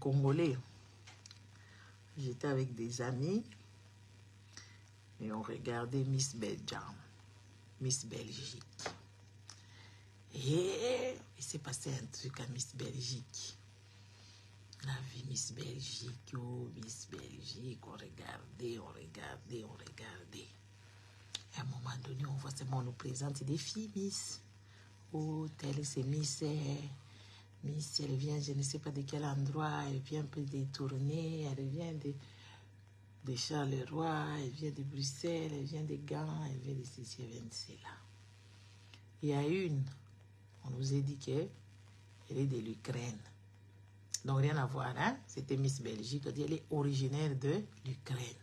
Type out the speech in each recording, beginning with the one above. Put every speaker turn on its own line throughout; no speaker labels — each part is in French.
Congolais. J'étais avec des amis et on regardait Miss Belgium, Miss Belgique. Et il s'est passé un truc à Miss Belgique. La vie Miss Belgique, oh Miss Belgique, on regardait. À un moment donné, on voit seulement on nous présente des filles Miss. Oh, telle c'est Miss. Miss, elle vient, je ne sais pas de quel endroit, elle vient un peu détournée, elle vient de Charleroi, elle vient de Bruxelles, elle vient de Gand, elle vient de ceci, elle vient de cela. Il y a une, on nous a dit qu'elle est de l'Ukraine. Donc rien à voir, hein? C'était Miss Belgique, on dit elle est originaire de l'Ukraine.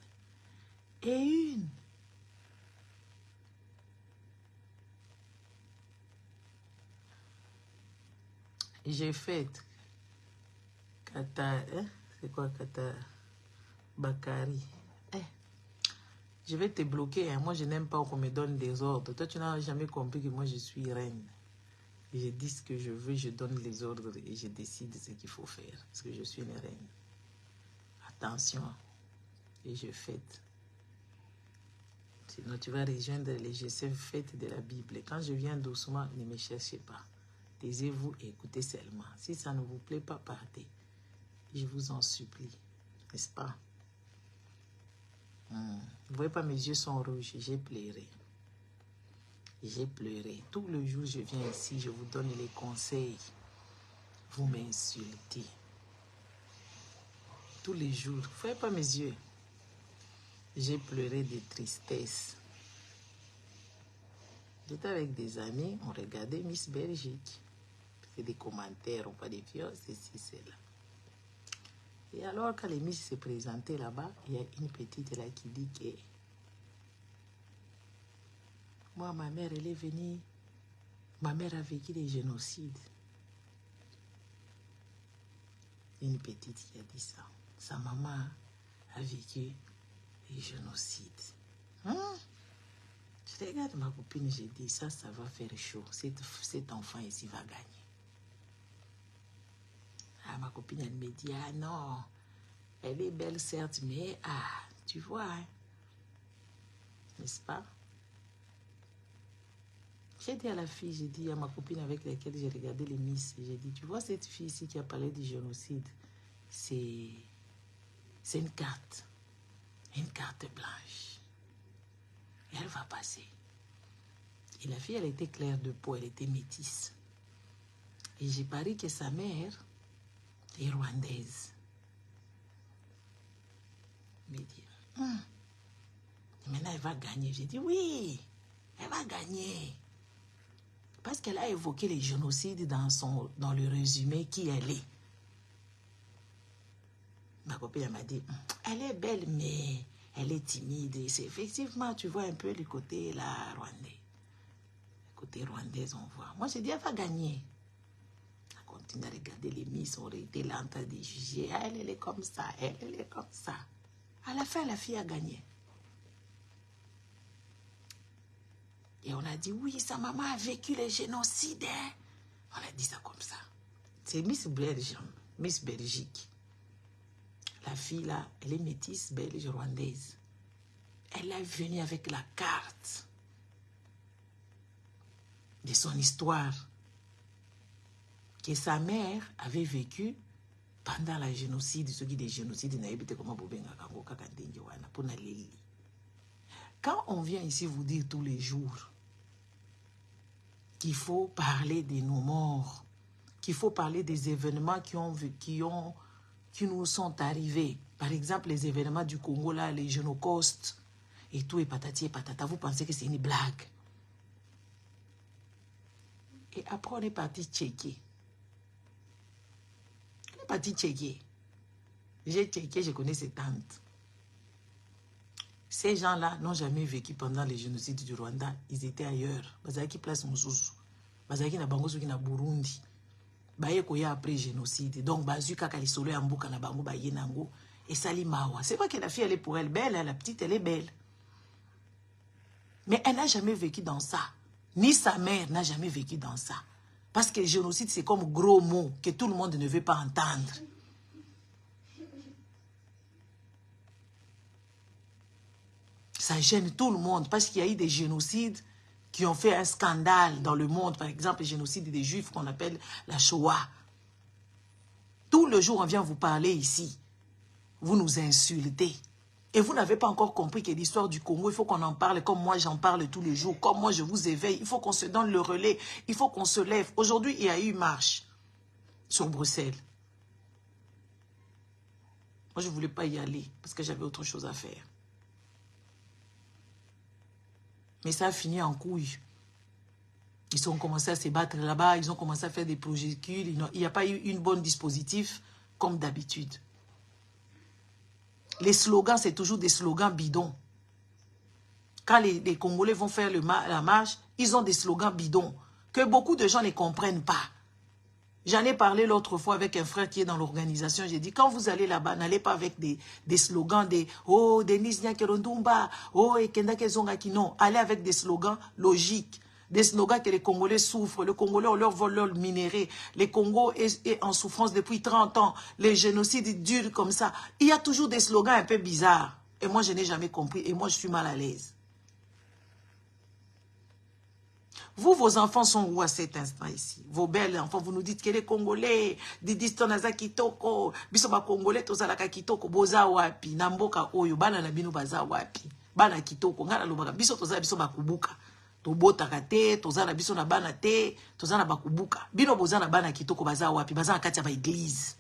Et une, j'ai fait Kata, hein? C'est quoi Kata Bakari? Je vais te bloquer, hein? Moi je n'aime pas qu'on me donne des ordres. Toi tu n'as jamais compris que moi je suis reine. Et je dis ce que je veux, je donne les ordres et je décide ce qu'il faut faire. Parce que je suis une reine. Attention. Et je fête. Sinon tu vas rejoindre les GC fêtes de la Bible. Et quand je viens doucement, ne me cherchez pas. Taisez-vous et écoutez seulement. Si ça ne vous plaît pas, partez. Je vous en supplie. N'est-ce pas? Vous ne voyez pas, mes yeux sont rouges. J'ai pleuré. J'ai pleuré. Tout le jour, je viens ici, je vous donne les conseils. Vous m'insultez. Tous les jours. Vous ne voyez pas mes yeux? J'ai pleuré de tristesse. J'étais avec des amis, on regardait Miss Belgique. C'est des commentaires, on pas des viols, ceci, cela. Et alors, quand les Miss se présentaient là-bas, il y a une petite là qui dit que moi, ma mère, elle est venue, ma mère a vécu des génocides. Une petite qui a dit ça. Sa maman a vécu des génocides. Je regarde ma copine, je dis, ça va faire chaud. Cet enfant ici va gagner. Ah, ma copine, elle me dit, ah non, elle est belle certes, mais tu vois, hein, n'est-ce pas? J'ai dit à la fille, j'ai dit à ma copine avec laquelle j'ai regardé les Miss, j'ai dit, tu vois cette fille ici qui a parlé du génocide, c'est une carte blanche. Et elle va passer. Et la fille, elle était claire de peau, elle était métisse. Et j'ai parié que sa mère est rwandaise. Elle me dit, maintenant elle va gagner. J'ai dit, oui, elle va gagner. Parce qu'elle a évoqué les génocides dans le résumé qui elle est. Ma copine m'a dit, elle est belle, mais elle est timide. Et c'est effectivement, tu vois un peu le côté là, rwandais. Le côté rwandaise, on voit. Moi, j'ai dit, elle va gagner. Elle continue à regarder les Miss, on était là en train de juger. Elle est comme ça, elle est comme ça. À la fin, la fille a gagné. Et on a dit, oui, sa maman a vécu les génocides. Hein? On a dit ça comme ça. C'est Miss Belgique. La fille là, elle est métisse, belge, rwandaise. Elle est venue avec la carte de son histoire que sa mère avait vécu pendant la génocide. Ce qui est des génocides, quand on vient ici vous dire tous les jours qu'il faut parler de nos morts, qu'il faut parler des événements qui nous sont arrivés. Par exemple, les événements du Congo, là, les génocaustes, et tout, et patati et patata, vous pensez que c'est une blague. Et après, on est parti checker. On est parti checker. J'ai checké, je connais ces tantes. Ces gens-là n'ont jamais vécu pendant les génocides du Rwanda. Ils étaient ailleurs. Bazaki place Moussous. Bazaki na bango soki na Burundi. Baye koya après génocide. Donc bazu kaka lisolo ya mbuka na bango baye nango et sali mawa. C'est pas que la fille elle est pour elle belle, hein, la petite elle est belle. Mais elle n'a jamais vécu dans ça. Ni sa mère n'a jamais vécu dans ça. Parce que le génocide c'est comme gros mot que tout le monde ne veut pas entendre. ça gêne tout le monde parce qu'il y a eu des génocides qui ont fait un scandale dans le monde. Par exemple, le génocide des Juifs qu'on appelle la Shoah. Tout le jour, on vient vous parler ici. Vous nous insultez. Et vous n'avez pas encore compris que l'histoire du Congo, il faut qu'on en parle comme moi j'en parle tous les jours. Comme moi je vous éveille. Il faut qu'on se donne le relais. Il faut qu'on se lève. Aujourd'hui, il y a eu une marche sur Bruxelles. Moi, je ne voulais pas y aller parce que j'avais autre chose à faire. Mais ça a fini en couille. Ils ont commencé à se battre là-bas. Ils ont commencé à faire des projectiles. Il n'y a pas eu une bonne dispositif comme d'habitude. Les slogans, c'est toujours des slogans bidons. Quand les Congolais vont faire la marche, ils ont des slogans bidons que beaucoup de gens ne comprennent pas. J'en ai parlé l'autre fois avec un frère qui est dans l'organisation. J'ai dit, quand vous allez là-bas, n'allez pas avec des slogans de « Oh, Denis Nyakerondumba, oh, Ekenda Kezongaki ». Non, allez avec des slogans logiques. Des slogans que les Congolais souffrent. Les Congolais, on leur vole leur minerai. Les Congo est en souffrance depuis 30 ans. Les génocides durent comme ça. Il y a toujours des slogans un peu bizarres. Et moi, je n'ai jamais compris. Et moi, je suis mal à l'aise. Vous, vos enfants sont où à cet instant ici? Vos belles enfants, vous nous dites que les Congolais, Didi Stonaza Kitoko, Bisoba Congolais, Tozalaka Kitoko, Boza Wapi, Namboka Oyo, Bana Nabino Baza Wapi, Bana Kitoko, Ngana Lobaka, Biso Toza Biso Bakubuka, Tobota Kate, Tozana Biso na Bana Te, Tozana Bakubuka, Bino Bozana Bana Kitoko Baza Wapi, Baza Katia Ba Église.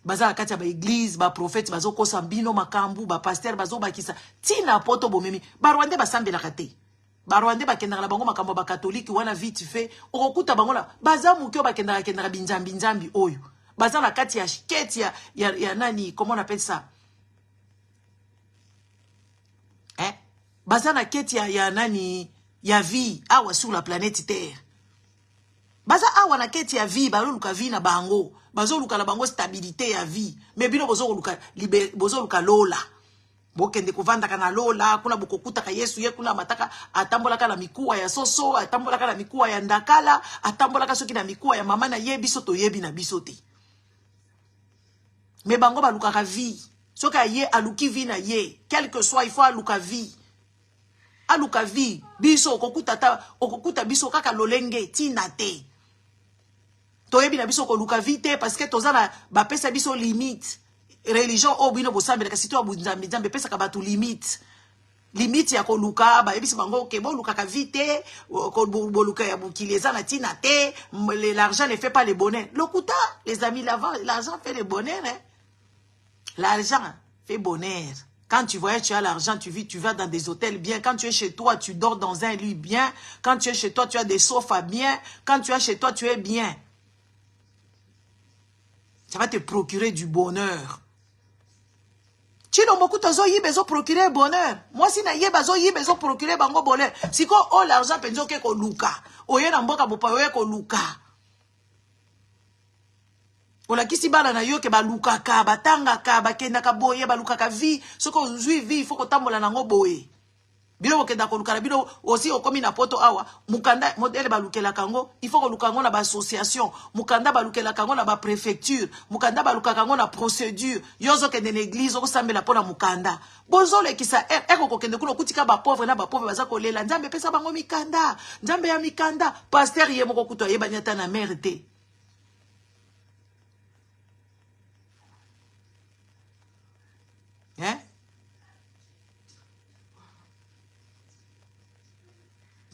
Baza Katia Ba Église, Ba prophète, Bazo Kosambino, Makambu, Ba pasteur, Bazo Bakisa, Tina Poto Bomemi, Barwande Basambe la Kate. Barwande bakendaka na bango makambo ba catholique wana vite fait okukuta bango la baza mukyo bakendaka binzambi oyo baza na kati ya shiketi ya nani, comment on appelle ça, baza na keti ya nani ya vie awa sur la planète Terre, baza awa na keti ya vie baloluka vie na bango, bazoluka na bango stabilité ya vie, mais bino bozoluka lola. Bokende kovandaka na lola, kuna bokokutaka Yesu ye kuna mataka atambolaka na mikuwa ya soso, atambolaka na mikuwa ya ndakala, atambolaka soki na mikuwa ya mama na ye biso to yebi na biso te. Me bango balukaka vie. Soka ye aluki vie na ye, quel que soit il faut aluka vie. Aluka vie, biso okokuta biso kaka lolenge tina te. To yebi na biso ko luka vie te parce que tozana ba pesa biso limite. Religion obino bosambe kasi to abunzambe nzambe pesa ka batu limite ya ko luka ba ebisi bango ke bo luka ka vite ko bo luka ya bukileza na tina te, l'argent ne fait pas le bonheur. Lokuta les amis, l'argent fait le bonheur, hein? L'argent fait bonheur. Quand tu voyages, tu as l'argent, tu vas dans des hôtels bien. Quand tu es chez toi, tu dors dans un lit bien. Quand tu es chez toi, tu as des sofas bien. Quand tu es chez toi, tu es bien. Ça va te procurer du bonheur. Chino beaucoup tozo yi bezo procurer bonheur. Moi si na ye bezo yi bezo procurer bango bonheur. Si ko o l'argent penzo ke ko luka. Oye na mboka bopa oye ko luka. Ola kisi bala na yo ke ba luka ka, batanga ka, bakenda ka boye ba luka ka vie. Soko zui vie, faut ko tambola nango boye. Bilo okenda ko luka bilo aussi okomi na poto awa mukanda modèle balukela kango, il faut ko lukango na ba association, mukanda balukela kango na ba préfecture, mukanda baluka kango na procédure, yozo kende na église ko sambela pona mukanda. Bozo le kisa eko ko kende kuno kutika ba pauvre na ba pauvre baza ko lela, nzambe pesa bango mikanda, nzambe ya mikanda, pasteur ye moko kuto ye banyata na merde.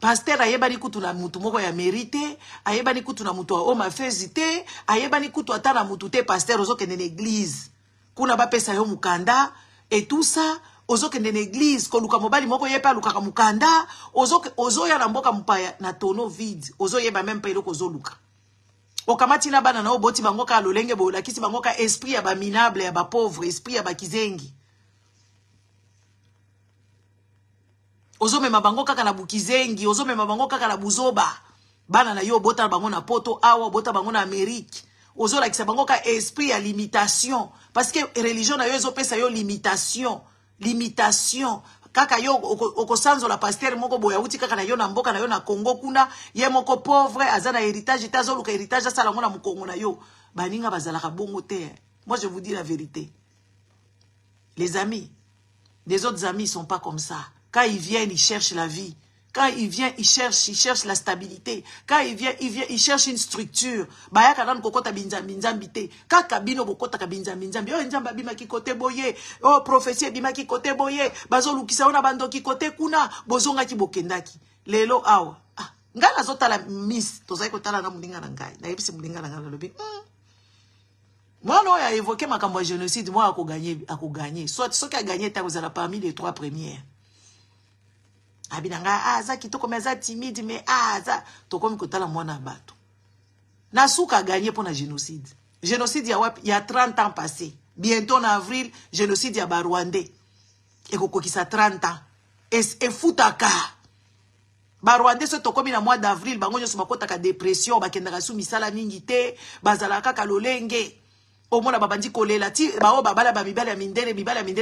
Pasteur ayebani kutu na mutu moko ya mérité, ayebani kutu na mutu o mafezité, ayebani kutu ata na mutu te pasteur ozo kende na église. Kuna ba pesa yo mukanda et tout ça, ozo kende na église ko luka mobali moko yepa luka ka mukanda, ozo ya na mboka mpaya na tono vide, ozo yeba même pas eloko ozo luka. Okamati na bana na oboti bango ka lolenge bo la kisi bango ka esprit ya ba minable ya ba pauvre, esprit ya ba kizengi. Ozo mema bango kaka na bukizengi, ozo mema bango kaka na buzoba. Bana na yo bota bango na poto awa, bota bango na Amérique. Ozo la kisa bango ka esprit ya limitation. Parce que religion na yo ezo pesa yo limitation. Limitation. Kaka yo okosanzo la pasteur moko boya uti kaka na yo na mboka na yo na Congo kuna. Ye moko pauvre, azana héritage, itazo luka héritage, asala ngo na mukongo na yo. Baninga bazalaka bongo te. Moi je vous dis la vérité. Les amis. Les autres amis, ils ne sont pas comme ça. Quand ils viennent, ils cherchent la vie. Quand ils viennent, ils cherchent la stabilité. Quand ils viennent, ils cherchent une structure. Baya kanan kokota binzambite. Kaka bino bokota ka binzambi. Oh nzamba bima ki kote boye. Oh prophétie bima ki kote boye. Bazo lukisa ona bando ki kote kuna. Bozonga ki bokendaki. Lelo awa. Ah, ngala zota la miss. Tozai kotala na mulinga na ngai. Na yebisi mulinga na ngai lobi. Moi non, il a évoqué ma campagne génocide. Moi, à gagner. Soit ceux qui a gagné, vous allez parmi les 3 premières. Abinanga aza kitoko meza timide mais aza to comme kotala mwana bato. Nasuka a gagné pour le génocide. Génocide il y a 30 ans passé. Bientôt en avril, génocide ya ba Rwandais. Et kokokisa 30 ans. Et futaka. Ba Rwandais se to comme na mois d'avril, bango nyoso makota ka dépression, ba kendaka su misala mingi te, bazalaka ka lolenge. Au moins, babandi kolela ti bao babala ba mibala mindele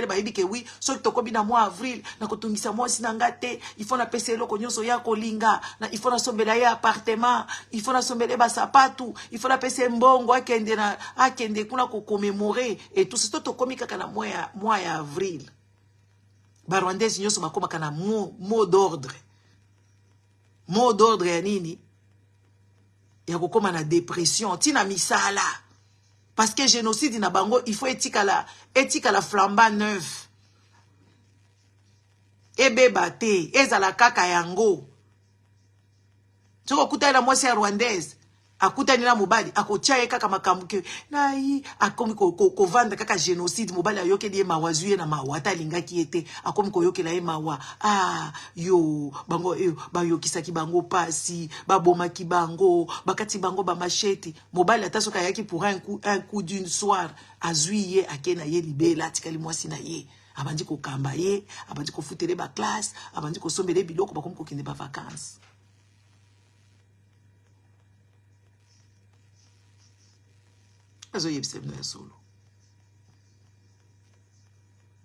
ba yebike oui so tokobi na mois avril na kotungisa mois sinangate il faut na peselo ko nyonso ya kolinga na il faut na sombela ya appartement il faut na sombele ba sapatu il faut na pese mbongo akende kuna ko commémorer et tout ce tokomi kaka na mois ya avril ba rwandais nyonso makoma kana mot d'ordre ya nini ya kokoma na dépression tina misala. Parce que génocide na bango, il faut éthique à la flamba neuf. Ebe bate, ezala kaka yango. Tu okuta na mwasi ya rwandaise, akuta ni na mobali, akotia ye kaka makambuke, na yi, akomi ko vanda kaka génocide, mobali ayoke die mawazuye na mawata linga kiete, akomi ko yoke la ye mawa, ah, yo, bango, ba yokisaki bango pasi, ba bomaki bango, bakati bango ba machete, mobali atasoka yaki pour un coup d'une soir, azuye, akena ye libela, tikali mwasi na ye, abandi ko kamba ye, abandi ko futele ba classe, abandi ko sombele biloko, bakomi ko kende ba vacances. Azo yebise mno ya solo.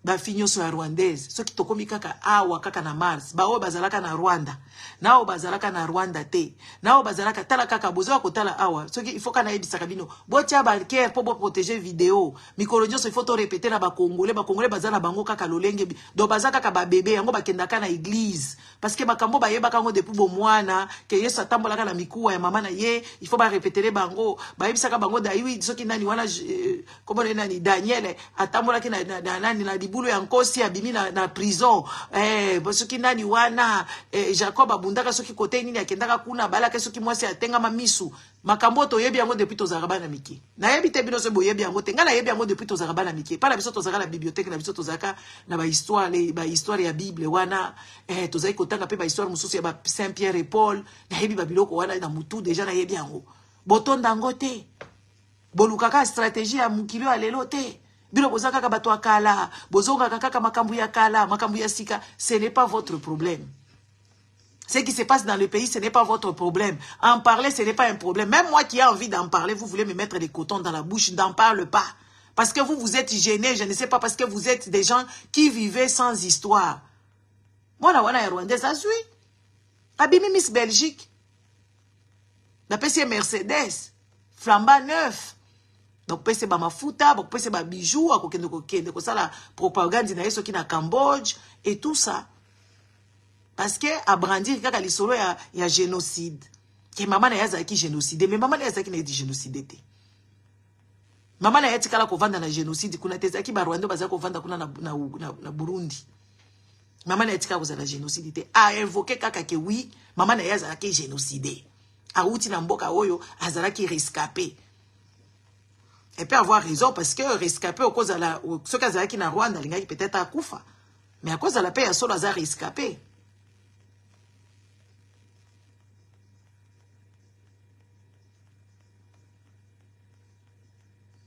Ba finyo so ya rwandaise. So ki tokomi kaka awa kaka na Mars. Ba o bazalaka na Rwanda. Na o bazalaka na Rwanda te. Na o bazalaka tala kaka bozo ko tala awa. So ki il faut kana yebisa kabino. Bo tia barrière pour protéger vidéo. Mikolo nyoso il faut to répéter na ba Congolais bazana bango kaka lolenge. Do bazaka ka ba bébé yango bakendaka na église. Parce que bakambo ba yeba kango depuis bo mwana ke Yesu atambolaka na mikuwa ya mama na ye, il faut ba répéter bango. Ba yebisa ka bango daiwi so ki nani wana comment nani Daniel atambolaki na nani na bulu ya nkosi abimi na prison soki nani wana Jacob abundaka soki kote nini akendaka kuna balaka soki mwasi atenga mamisu makambo to yebi yango depuis tozaka bana mike na yebi te bino so boyebi yango te ngana yebi yango depuis tozaka bana mike pana biso tozaka la bibliothèque na biso tozaka na ba histoire ya Bible wana tozaki kotanga pe ba histoire mususu ya ba Saint Pierre et Paul na yebi ba biloko wana na mutu déjà na yebi yango botonda ngo te bolukaka stratégie ya mukilo ya lelo te. Bino bozaka kaka bato akala, bozonga kaka makambu ya kala, makambu ya sika, ce n'est pas votre problème. Ce qui se passe dans le pays, ce n'est pas votre problème. En parler, ce n'est pas un problème. Même moi qui ai envie d'en parler, vous voulez me mettre des cotons dans la bouche, n'en parle pas. Parce que vous êtes gênés, je ne sais pas, parce que vous êtes des gens qui vivaient sans histoire. Moi, na wana ya Rwandais, ça suit. Abimi Miss Belgique. La PC Mercedes. Flamba neuf. Donc pese ba mafuta, donc pese ba bijoux, akokende ko ça la propagande na yeso ki na Cambodge et tout ça. Parce que a brandir kaka lisolo ya génocide. Ke maman na yaza ki génocide, mais maman na yaza ki na di génocide te. Maman na yati kala ko vanda na génocide kuna teza ki ba Rwanda baza ko vanda kuna na Burundi. Maman na yati kala ko za na génocide te. A invoqué kaka ke oui, maman na yaza ki génocide. A uti na mboka oyo azala ki rescapé. Elle peut avoir raison parce que rescapé au cause de la ce cas qui na Rwanda linga peut-être à Koufa mais à cause de la paix à solo à rescapé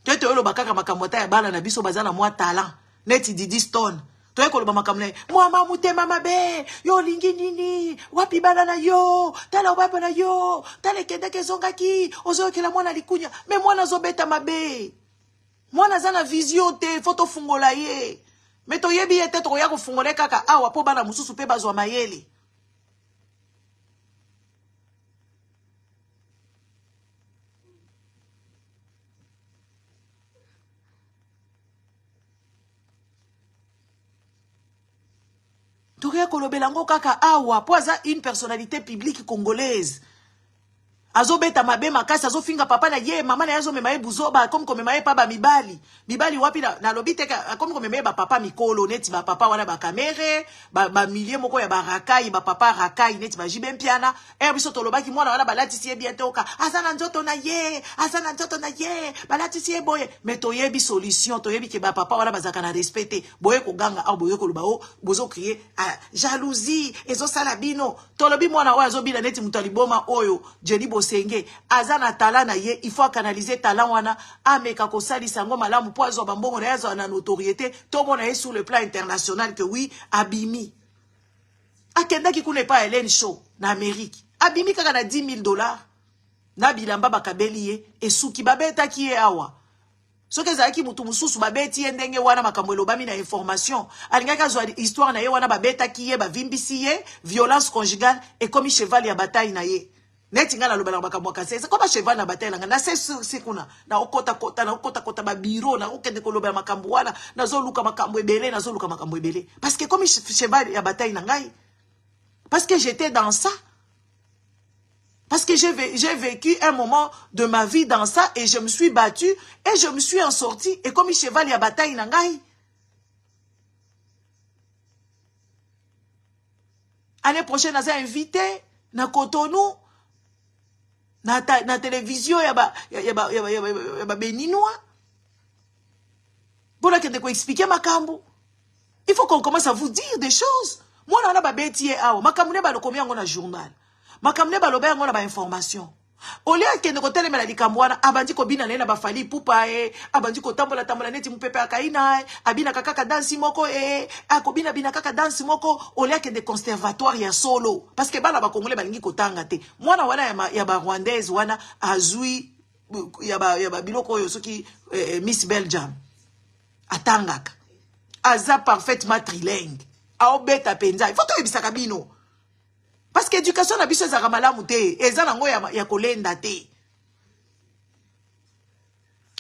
tu te lo bakaka makamota ya bala na biso bazana moi talent net Didi Stone toi ko lo makamne moi mutema mabe yo lingi nini wapi bala na yo tala wapi na yo tala kenda kezonga ki ozo kila mwana likunya mais mwana zobeta mabe mwana zana vision te photo fungola ye mais to yebi ete to ya ko fungola kaka awa po bana mususu pe bazwa mayele toke kolobelango kaka awa po aza une personnalité publique congolaise. Azo beta mabe makasi azo finga papa na ye mama na yazo memaye buzoba comme ko memaye pa ba mibali wapi na lobite comme ko memaye ba papa mikolo neti ba papa wana ba kamere ba milieu moko ya ba rakai ba papa rakai neti ba jibempiana biso tolobaki mwana wana balati sie bientôt ka azana nzoto na ye balati sie boye mais toyebi solution toyebi ke ba papa wana bazaka na respecter boye ko ganga au boye ko lobao bozo crier jalousie ezo sala bino tolobi mwana wa azo bila neti mutaliboma oyo jeni senge azana talent na ye il faut canaliser talent wana ameka ko salisa ngo malamu po azo bambongo na yazo na notoriété to mona ye sur le plan international que oui abimi akenda ki kune pa Hélène Show na Amérique abimi kaka na $10,000 na bilamba bakabeli ye esuki babeta ki ye awa soki ezalaki mutu mususu babeti ye ndenge wana makambo elobami na information alingaki azwa histoire na ye wana babetaki ye bavimbisi ye violence conjugale ekomi cheval ya bataille na ye neti nga na lobela makambo akase ko ba cheval na bataille nga na sekuna na okota ba bureau na okende ko lobela makambo wana nazoluka makambo ebele parce que comme cheval ya bataille na ngai parce que j'étais dans ça parce que j'ai vécu un moment de ma vie dans ça et je me suis battue et je me suis en sortie et comme cheval ya bataille na ngai année prochaine naza invité na Cotonou na télévision ya ba béninois pour la kende ko expliquer makambo il faut qu'on commence à vous dire des choses moi na ba beti e awa makambo ne ba lo combien ngona journal makambo ne ba lo ba ngona ba information olia kende ko telemela likambo wana abandi ko bina na ba fali pupa abandi ko tambola neti mupepe akaina abina kaka dansi moko akobina bina kaka dansi moko olia kende conservatoire ya solo parce que bana ba congolais balingi ko tanga te mwana wana ya ba rwandaise wana azui ya ba biloko yo soki Miss Belgium atangaka aza parfaitement trilingue aobeta penza il faut to ebisaka bino parce que éducation na biso ezaka malamu te eza nango ya kolenda te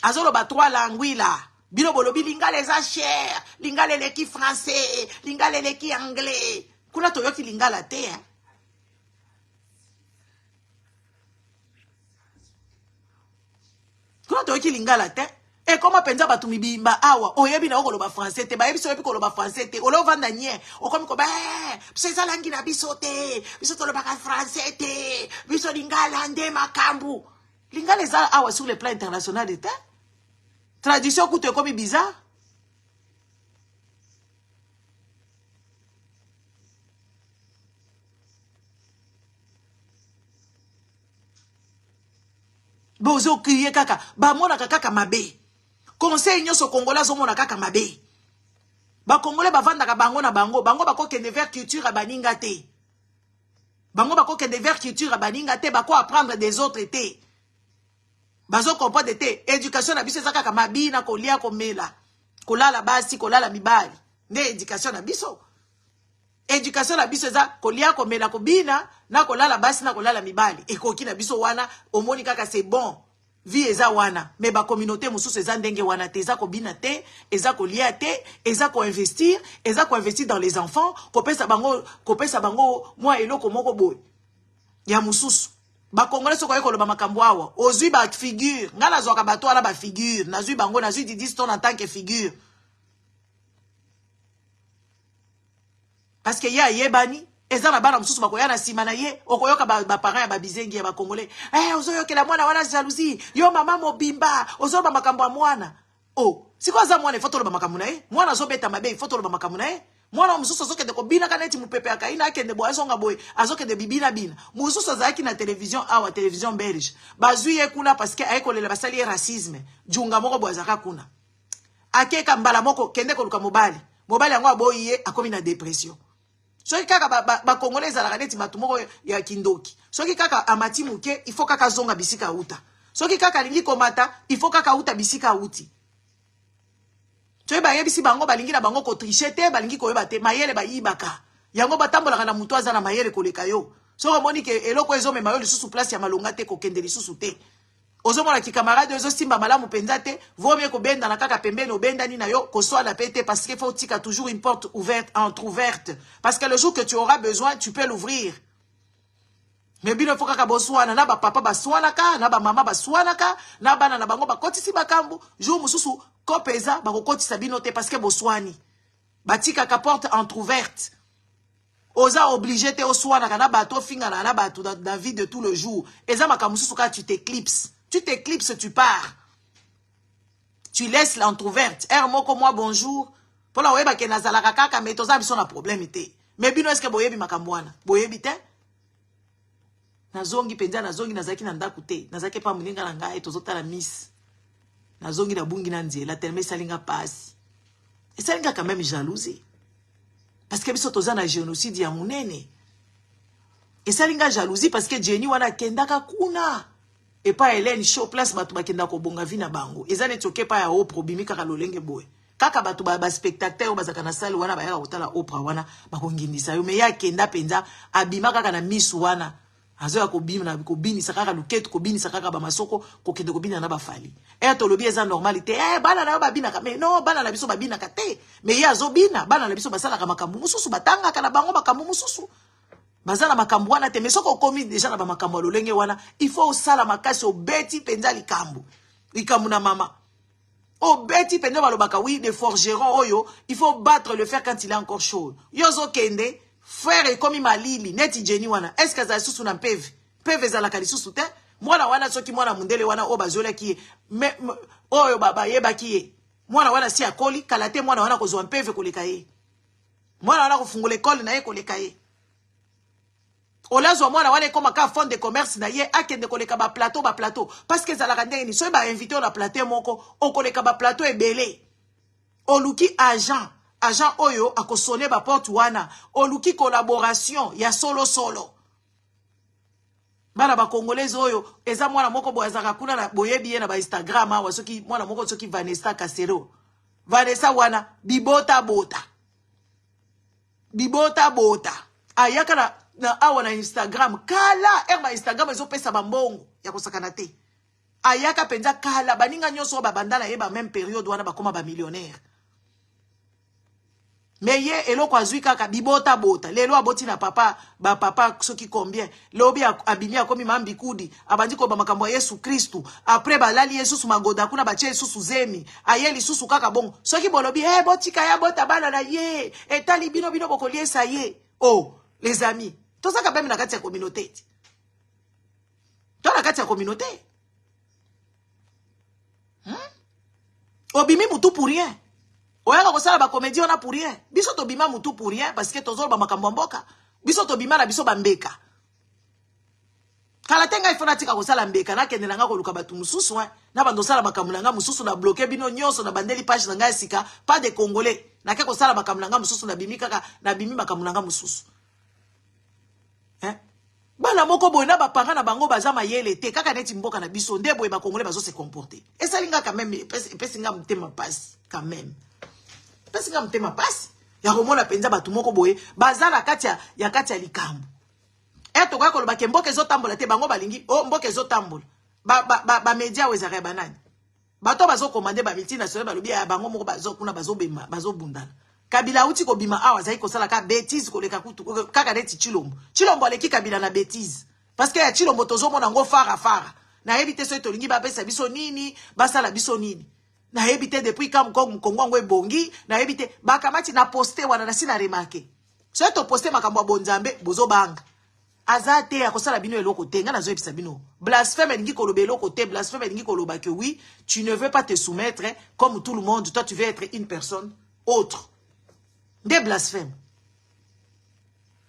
azolo ba 3 langues la bino bolobi lingala eza cher lingala eleki français lingala eleki anglais kuna toyoki lingala te kuna toyoki lingala te et comment penza batu mibimba awa oyebi na okoloba français te bayebi so yebi koloba français te olo vanda nye okomi ko biso eza langi na biso te biso tolobaka français te biso lingala nde makambu lingala eza awa sur le plan international te tradition kutu ekomi bizarre bozo kriye kaka bamona kaka mabe conseil nyoso congolais azomona kaka mabe ba congolais bavandaka bango na bango bako kende vers culture baninga te bango bako kende vers culture baninga te bako apprendre des autres te bazo comprendre te éducation na biso eza kaka mabina kolia komela kolala basi kolala mibali nde éducation na biso eza kolia komela kobina na kolala basi na kolala mibali ekoki na biso wana omoni kaka c'est bon vie eza wana mais ba communauté mususu eza ndenge wana te eza kobina te eza kolia te eza ko investir dans les enfants kopesa bango moi eloko moko boy ya mususu ba congolais soko yeko loba makambo awa ozui ba figure ngala zwaka bato ala ba figure nazui bango nazui Didi Stone en tant que figure parce que ya yebani eza na bana mususu bakoya na sima na ye okoyoka ba parents ya ba bizengi ya ba congolais ozoyokela mwana wana jalousie yo mama mobimba ozoba makambo ya mwana siko aza mwana ifoto loba makambo na ye mwana azobeta mabe ifoto loba makambo na ye mwana mususu azokende kobina kana eti mupepe akaina akende boye azonga boye azokende bibina bina mususu azalaki na télévision awa télévision belge bazwi ye kuna parce que ayekolela basali ye racisme junga moko boye azaka kuna akeka mbala moko kende koluka mobali yango aboyi ye akomi na dépression soki kaka ba congolais ezalaka neti bato moko ya kindoki soki kaka amati muke il faut kaka zonga bisika uta soki kaka lingi komata il faut kaka uta bisika uti soki bayebisi bango balingi na bango kotriche te balingi koyeba te mayele bayibaka yango batambolaka na mutu aza na mayele koleka yo soki omoni ke eloko ezomema yo lisusu place ya malonga te kokende lisusu te Ozo mona ki camarade ozo simba malamu penzate, vaut mieux ko benda na kaka pembeni obenda ni na yo ko soit la pété parce qu'il faut tika toujours une porte ouverte entrouverte parce que le jour que tu auras besoin, tu peux l'ouvrir. Mais bino faut kaka boswana na ba papa baswana ka, na ba mama baswana ka, na bana na bango bakotisi bakambu, jour mususu ko peza ba kokotisa bino te parce que boswani. Batika ka porte entrouverte. Oza obligé te oswana kana bato finga na bato dans la vie de tout le jour. Eza makamususu ka tu t'éclipses. Tu t'éclipses, tu pars. Tu laisses l'entrouverte. Moko moi bonjour. Pour la weba ke nazalaka kaka mais toza biso na problème ite. Mais bino est-ce que boyebi makambwana? Boyebi te? Nazongi penza nazongi nazaki na ndaku te. Nazaki pa muninga na ngai tozota la miss. Nazongi na bungi na nzela tellement salinga passe. Et salinga quand même jalousie. Parce que biso toza na génocide ya munene. Et salinga jalousie parce que Jenny wana kendaka kuna. Et pas Hélène show place batu bakenda ko bonga vina bango. Ezane tsoke pa ya Oprah bimi kaka lolenge boy. Kaka batu ba spectateur bazaka na salle wana ba ya kotala Oprah wana bakongindisa yo me ya kenda penza abima kaka na miss wana. Azo ya kobima na kobini sakaka luketu kobini sakaka ba masoko ko kende kobina na ba fali. To lobi eza normalité. Bana na ba bina ka mais non bana na biso ba bina ka te. Mais ya zo bina bana na biso basala ka makambu mususu batanga kana bango makambu mususu. Bazana makambu wana te mesoko komi déjà na ba makambu lolenge wana il faut osala makasi obeti penza likambu na mama obeti penza balobaka oui des forgerons oyo il faut battre le fer quand il est encore chaud yozo kende frère et komi malili neti Jenny wana est-ce que za susu na peve za la kalisusu te mwana wana soki mwana mundele wana o bazola ki oyo baba yeba ki mwana wana si akoli kalate mwana wana kozwa peve koleka ye mwana wana kufungula école na ye koleka ye Olazo mwana wana koma ka fond de commerce na ye akende koleka ba plateau parce que za la kande ni so ba invité na plateau moko o koleka ba plateau ebele oluki agent oyo akosone ba porte wana oluki collaboration ya solo bana ba congolais oyo eza mwana moko boyazaka kuna na boyebi ye na ba Instagram awa soki mwana moko soki Vanessa Kasero Vanessa wana bibota ayaka na awa na Instagram kala ma Instagram ezo pesa bambongo ya kosakana te ayaka penza kala baninga nyonso babandala ye ba même période wana bakoma ba millionnaire mais ye eloko azwi kaka bibota lelo aboti na papa soki combien lobi abimi akomi mambi kudi abandi ko ba makambo ya Yesu Kristu après balali Yesu magoda kuna bache Yesu zemi ayeli susu kaka bongo soki bolobi botika ya bota bana na ye etali bino bokoliesa ye les amis tout ça quand même na kati ya communauté. Toi na kati ya communauté. Obimi mutu pour rien. Oyaka ko sala ba comédie on a pour rien. Biso to bima mutu pour rien parce que tozolo ba makambo mboka. Biso to bima na biso ba mbeka. Kala tenga ifona tika ko sala mbeka na kende nga ko luka batu mususu na bando sala makambo nga mususu na bloquer bino nyonso na bandeli page nga sika pas de congolais. Na ke ko sala makambo nga mususu na bimi kaka na bimi makambo nga mususu. Bana moko boy na ba parents na bango baza mayele te kaka neti mboka na biso nde boy ba congolais bazo se comporter et ça linga quand même pesinga mtema passe quand même pesinga mtema passe ya komona penza batu moko boy baza na kati ya likambo to kwa ko ba ke mboka ezotambola te bango balingi mboka ezotambola ba media wezaka banani bato bazo commander ba multinational balobi ya bango moko bazo kuna bazo bema bazo bundana Kabila uti ko bima awa zai ko sala ka bêtise ko leka kutu kaka neti Chilombo aleki Kabila na bêtise parce que ya Chilombo tozo mona ngo fara na ebite so tolingi ba pesa biso nini basala biso nini na ebite depuis kam Kongo ngo ebongi na ebite bakamati na poster wana na sina remarquer so to poster makambo bonzambe bozo banga azate ya kosala bino eloko te nga nazo ebisa bino blasphème ngi ko lobelo côté blasphème ngi ko loba que oui tu ne veux pas te soumettre comme tout le monde toi tu veux être une personne autre. Des blasphèmes.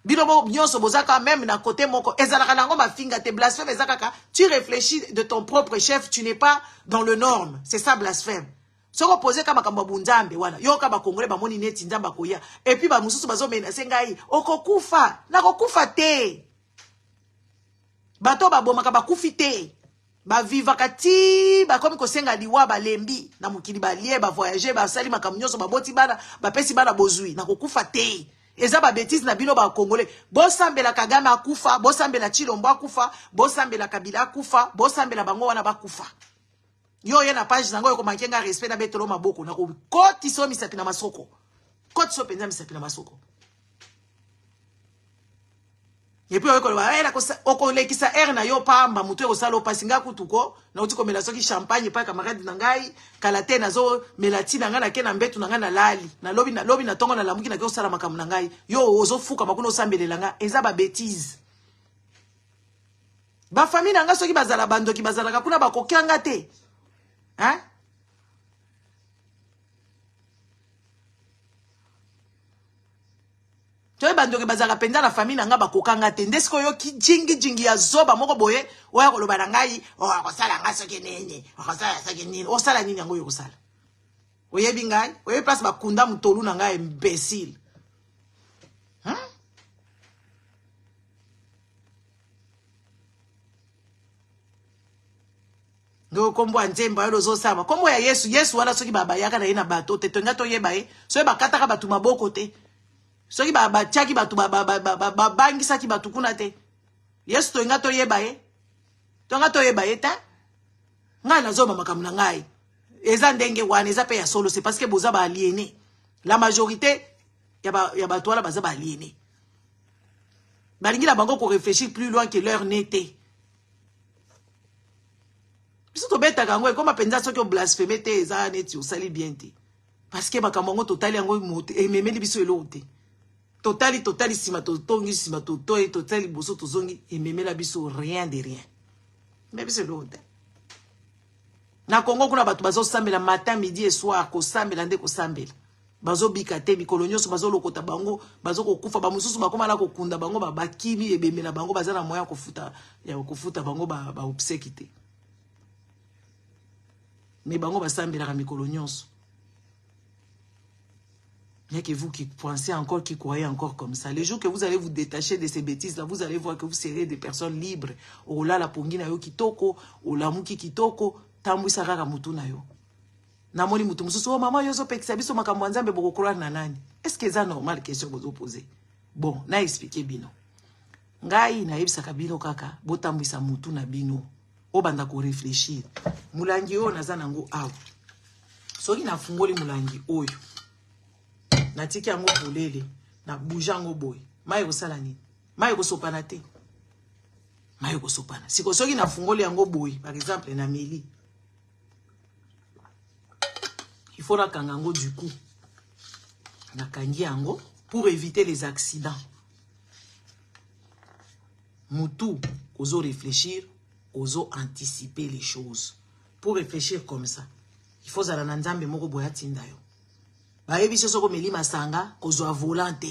Bilobo nyonso bozaka même na côté moko ezalaka nango mafinga te blasphème ezaka tu réfléchis de ton propre chef tu n'es pas dans le norme c'est ça blasphème. Soko poser kama kamba bunzambe wana yo kaba congolais ba moni neti nzamba koya et puis ba mususu bazo menacer ngai okokufa na kokufa te bato ba bomaka ba kufi te ba vivaka ti ba komi ko senga liwa ba lembi na mukili ba lie ba voyager ba sali makamnyoso ba boti bana ba pesi bana bozui na kokufa te eza ba bêtise na bino ba congolais. Bosambela Kagame akufa, bosambela Chilombo akufa, bosambela Kabila akufa, bosambela bango wana bakufa. Yo ye na page zango yoko mankenga respect na betolo maboko na ko koti so misapi na masoko. Koti so penza misapi na masoko. Et puis oko lekisa air na yo pamba mutu e kosala opasinga kutuko na uti komela soki champagne pa camarade na ngai kala te nazo melati na ngai na ke na mbetu na ngai na lali na lobi na tongo na lamuki na ke osala makamu na ngai yo ozo fuka makuna osambelela nga eza ba bêtise ba famille na nga soki bazala bandoki bazala ka kuna bakokianga te hein. Toi bandoke bazaka penza na famille nga bakokanga te ndesko yo ki jingi ya zoba moko boye oya koloba na ngai o akosala nga soki nene akosala soki nini osala nini yango yo kosala oyebi ngai oyebi place bakunda mutolu na ngai imbécile hein. Ndo kombo anzemba yo zo sama kombo ya Yesu wana soki baba yaka na ye na bato te tonga to yeba ye so bakataka batu maboko te. Soki ba chaki batu ba bangisa ki batu kuna te. Yesu to nga to yeba ye. To nga to yeba ye ta. Nga na zoma makamu na ngai. Eza ndenge wana eza pe ya solo c'est parce que boza ba aliéné. La majorité ya batu wala baza ba aliéné. Balingi la bango ko réfléchir plus loin que leur n'était. Biso to beta kango comme penza soki o blasphémer te eza neti o sali bien te. Parce que bakamongo totali yango mote e memeli biso elote. Totali sima tongi sima totoi totali boso tozongi et memela biso rien de rien. Mais biso l'autre. Na Congo kuna batu bazo sambela matin midi et soir ko sambela nde ko sambela. Bazo bikate bikolonyo so bazo lokota bango bazo kokufa ba mususu bakoma na kokunda bango ba bakimi e bemela bango bazana moya kofuta bango ba obsekite. Mais bango ba sambela ka mikolonyoso. Il n'y a que vous qui pensez encore, qui croyez encore comme ça. Les jours que vous allez vous détacher de ces bêtises-là, vous allez voir que vous serez des personnes libres. Oh là, la pongina yo kitoko, oh la muki kitoko, tambu sarara mutu na yo. Namoni mutu mususu, oh maman yo zo pekisa biso makambo nzambe boko kura na nani. Est-ce que c'est normal question vous poser? Bon, na expliquer bino. Ngai na yebisaka bino kaka, botambu isa mutu na bino. O banda ko réfléchir. Mulangi yo naza nango awa. Soki na fungoli mulangi oyo. Natiki yango bolele na bujango boy mayi kosala nini mayi kosopana te mayi kosopana siko soki na fungoli yango boy par exemple na meli il faut la kangango du coup na kangi yango pour éviter les accidents mutu ozo réfléchir ozo anticiper les choses pour réfléchir comme ça il faut zala na nzambe moko boya tinda yo. Bayebi soko meli masanga kozwa volante.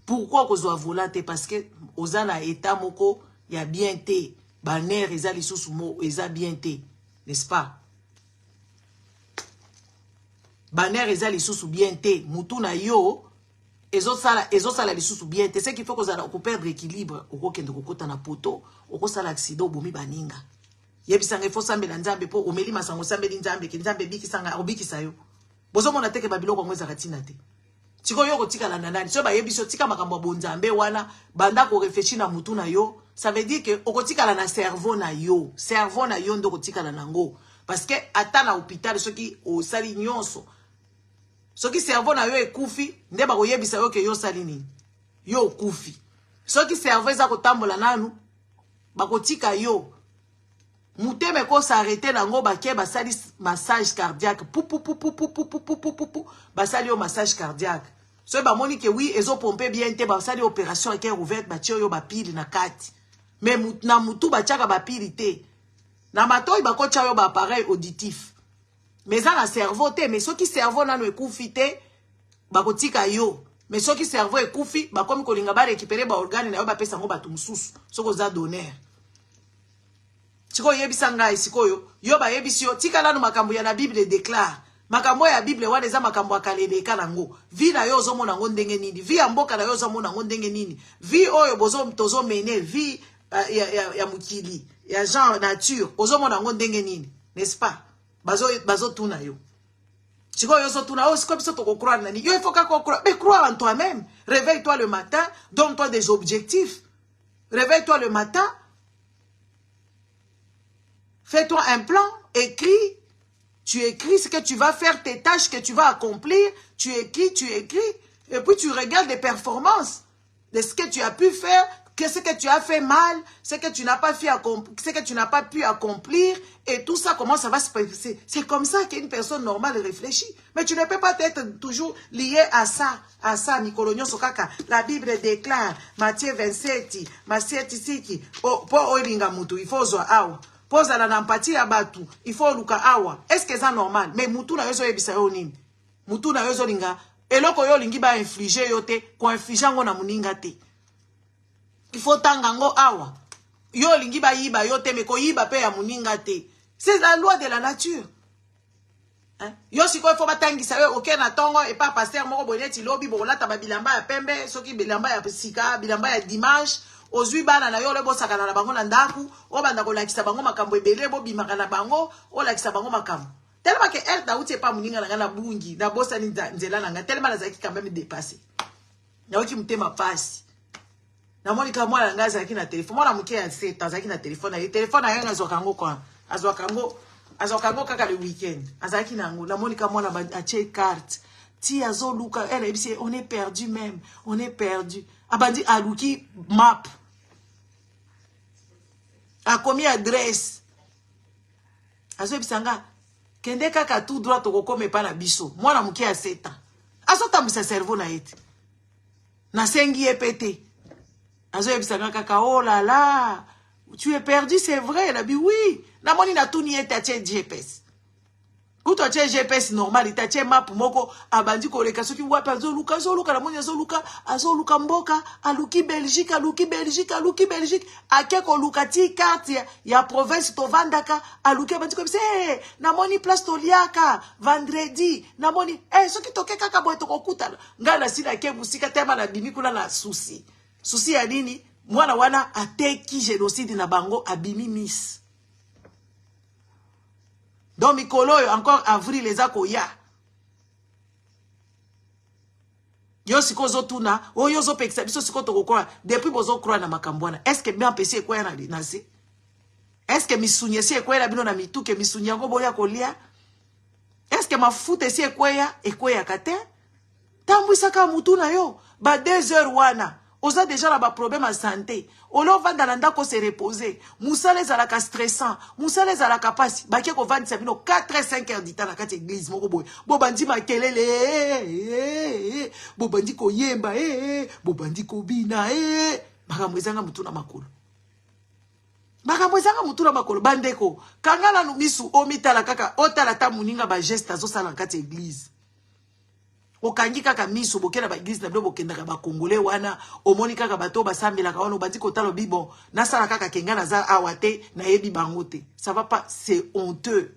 Pourquoi kozwa volante? Parce que oza na état moko ya bien te. Baner eza lisusu mo eza bien te. N'est-ce pas? Baner eza lisusu bien te. Mutu na yo ezo sala lisusu bien te. C'est qu'il faut kozala ko perdre équilibre okokende kokota na poto, okosala accident bomi baninga. Yebisanga il faut sambela nzambe po omeli masango sambeli nzambe ki nzambe bikisanga obikisa yo. Bozo mona teke babiloko ngweza katina te. Tiko yo kotika la nanani. So ba yebiso tika makambo bonzambe wana banda ko réfléchir na mutu na yo, ça veut dire que okotika la na cerveau na yo. Cerveau na yo ndo kotika la nango. Parce que ata na hôpital soki o sali nyonso. Soki cerveau na yo ekufi, nde ba ko yebisa yo ke yo sali nini. Yo okufi. Soki cerveau eza kotambola nanu, ba kotika yo. Mouteme ko s'arrêter nango baké basali massage cardiaque pou basali yo massage cardiaque so ba moni ke oui ezo pomper bien te basali opération avec ouverte ba tio yo ba pile na kati mais na mutu ba tiaka ba pile te na matoi ba ko tia yo ba appareil auditif mais ça na cerveau te mais soki cerveau nano ekufi te ba ko tika yo mais soki cerveau ekufi ba komi kolinga ba récupérer ba organe na yo ba pesa ngo batu mususu soko za donneur. Siko yebisa ngai sikoyo yo ba yebisi yo tika lanu makambo ya na Bible déclare makambo ya Bible wana eza makambo akaleleka nango vi na yo ozomona ngo ndenge nini vi ya mboka na yo ozomona ngo ndenge nini vi oyo bozo tozo mene vi ya mukili ya genre nature ozomona ngo ndenge nini n'est-ce pas bazo tuna yo Il faut croire. Mais crois en toi-même. Réveille-toi le matin, donne-toi des objectifs. Réveille-toi le matin, fais-toi un plan, écris. Tu écris ce que tu vas faire, tes tâches que tu vas accomplir. Tu écris. Et puis tu regardes les performances de ce que tu as pu faire, ce que tu as fait mal, ce que tu n'as pas pu accomplir, et tout ça, comment ça va se passer. C'est comme ça qu'une personne normale réfléchit. Mais tu ne peux pas être toujours lié à ça, Nicolonio Sokaka. La Bible déclare, Matthieu 27, il faut awa. Posa la nampati ya batu, il faut luka awa. Est-ce que c'est normal? Mais mutu na yoso yebisa yo nini? Mutu na yoso linga, eloko yo lingi ba infliger yo te, ko infliger ngo na muninga te. Il faut tangango awa. Yo lingi ba yiba yo te, me ko yiba pe ya muninga te. C'est la loi de la nature. Hein? Yo siko il faut batangisa yo ok na tongo et pas pasteur moko boneti lobi bolata ba bilamba ya pembe, soki bilamba ya sika, bilamba ya dimanche. Ozui bana na yo le bosaka na bango na ndaku, o banda ko lakisa bango makambo ebele bo bimaka na bango, o lakisa bango makambo. Tellement que elle ta uti pa muninga na bungi, na bosa ni nzela nanga, tellement nazaki quand même dépassé. Na oki mutema pasi. Na monika mwana nga azaki na téléphone, mwana muke ya 7 ans azaki na téléphone, na téléphone na yo azwaka ngo kwa. Azwaka ngo kaka le week-end. Azaki na ngo, na monika mwana ba ache carte. Ti azo luka, elle dit on est perdu même, on est perdu. Abandi aluki map. A commis adresse. Azo bisanga kende kaka tout droit to kokome pa na biso. Mwana muke a 7 ans. Azo tambisa cerveau na ete. Na sengi epete. Azo bisanga kaka oh là là. Tu es perdu, c'est vrai. La bi oui. Na moni na tout ni ete a GPS. Quand tu as GPS normal, tu as map moko abandi ko leka soki wa perdu luka la moni azo luka mboka aluki Belgique akeko luka ti carte ya province to vandaka aluki abandi ko se na moni place to liaka vendredi na moni soki toke kaka boy to kokuta ngala sina ke musika tema na bimi kula na souci ya nini mwana wana ateki génocide na bango abimi miss. Donc, Mikolo, encore avril, les akoya. Yo siko zotuna, o yo zo peksa, biso siko toko kwa, depuis bozo croire na makambwana. Est-ce que bien pesi ekwe na nase? Est-ce que misunye si ekwe na bino na mitu ke misunye ngo boya kolia? Est-ce que mafuta si ekwe ya kate? Tambwisa ka mutu na yo, ba 2 heures wana. Oza déjà là ba problème à santé. Olo vanda landa ko se reposer. Musale za la ka stressant. Musale za la kapasi. Ba ke ko vanda sabino 4-5 heures d'ita na kati église moko boy. Bo bandi makelele. Bo bandi ko yemba bo bandi ko bina Makambo ezanga mutu na makolo. Makambo ezanga mutu na makolo bandeko. Kangala no misu omitala kaka otala ta muninga ba geste azo sala na kati église. Okangi kaka miso bokena ba église na blo bokenda ka ba congolais wana omoni kaka bato basambela ka wana obandi kotalo bibo nasala kaka kenga na za awate na yebi bango te. Ça va pas, c'est honteux.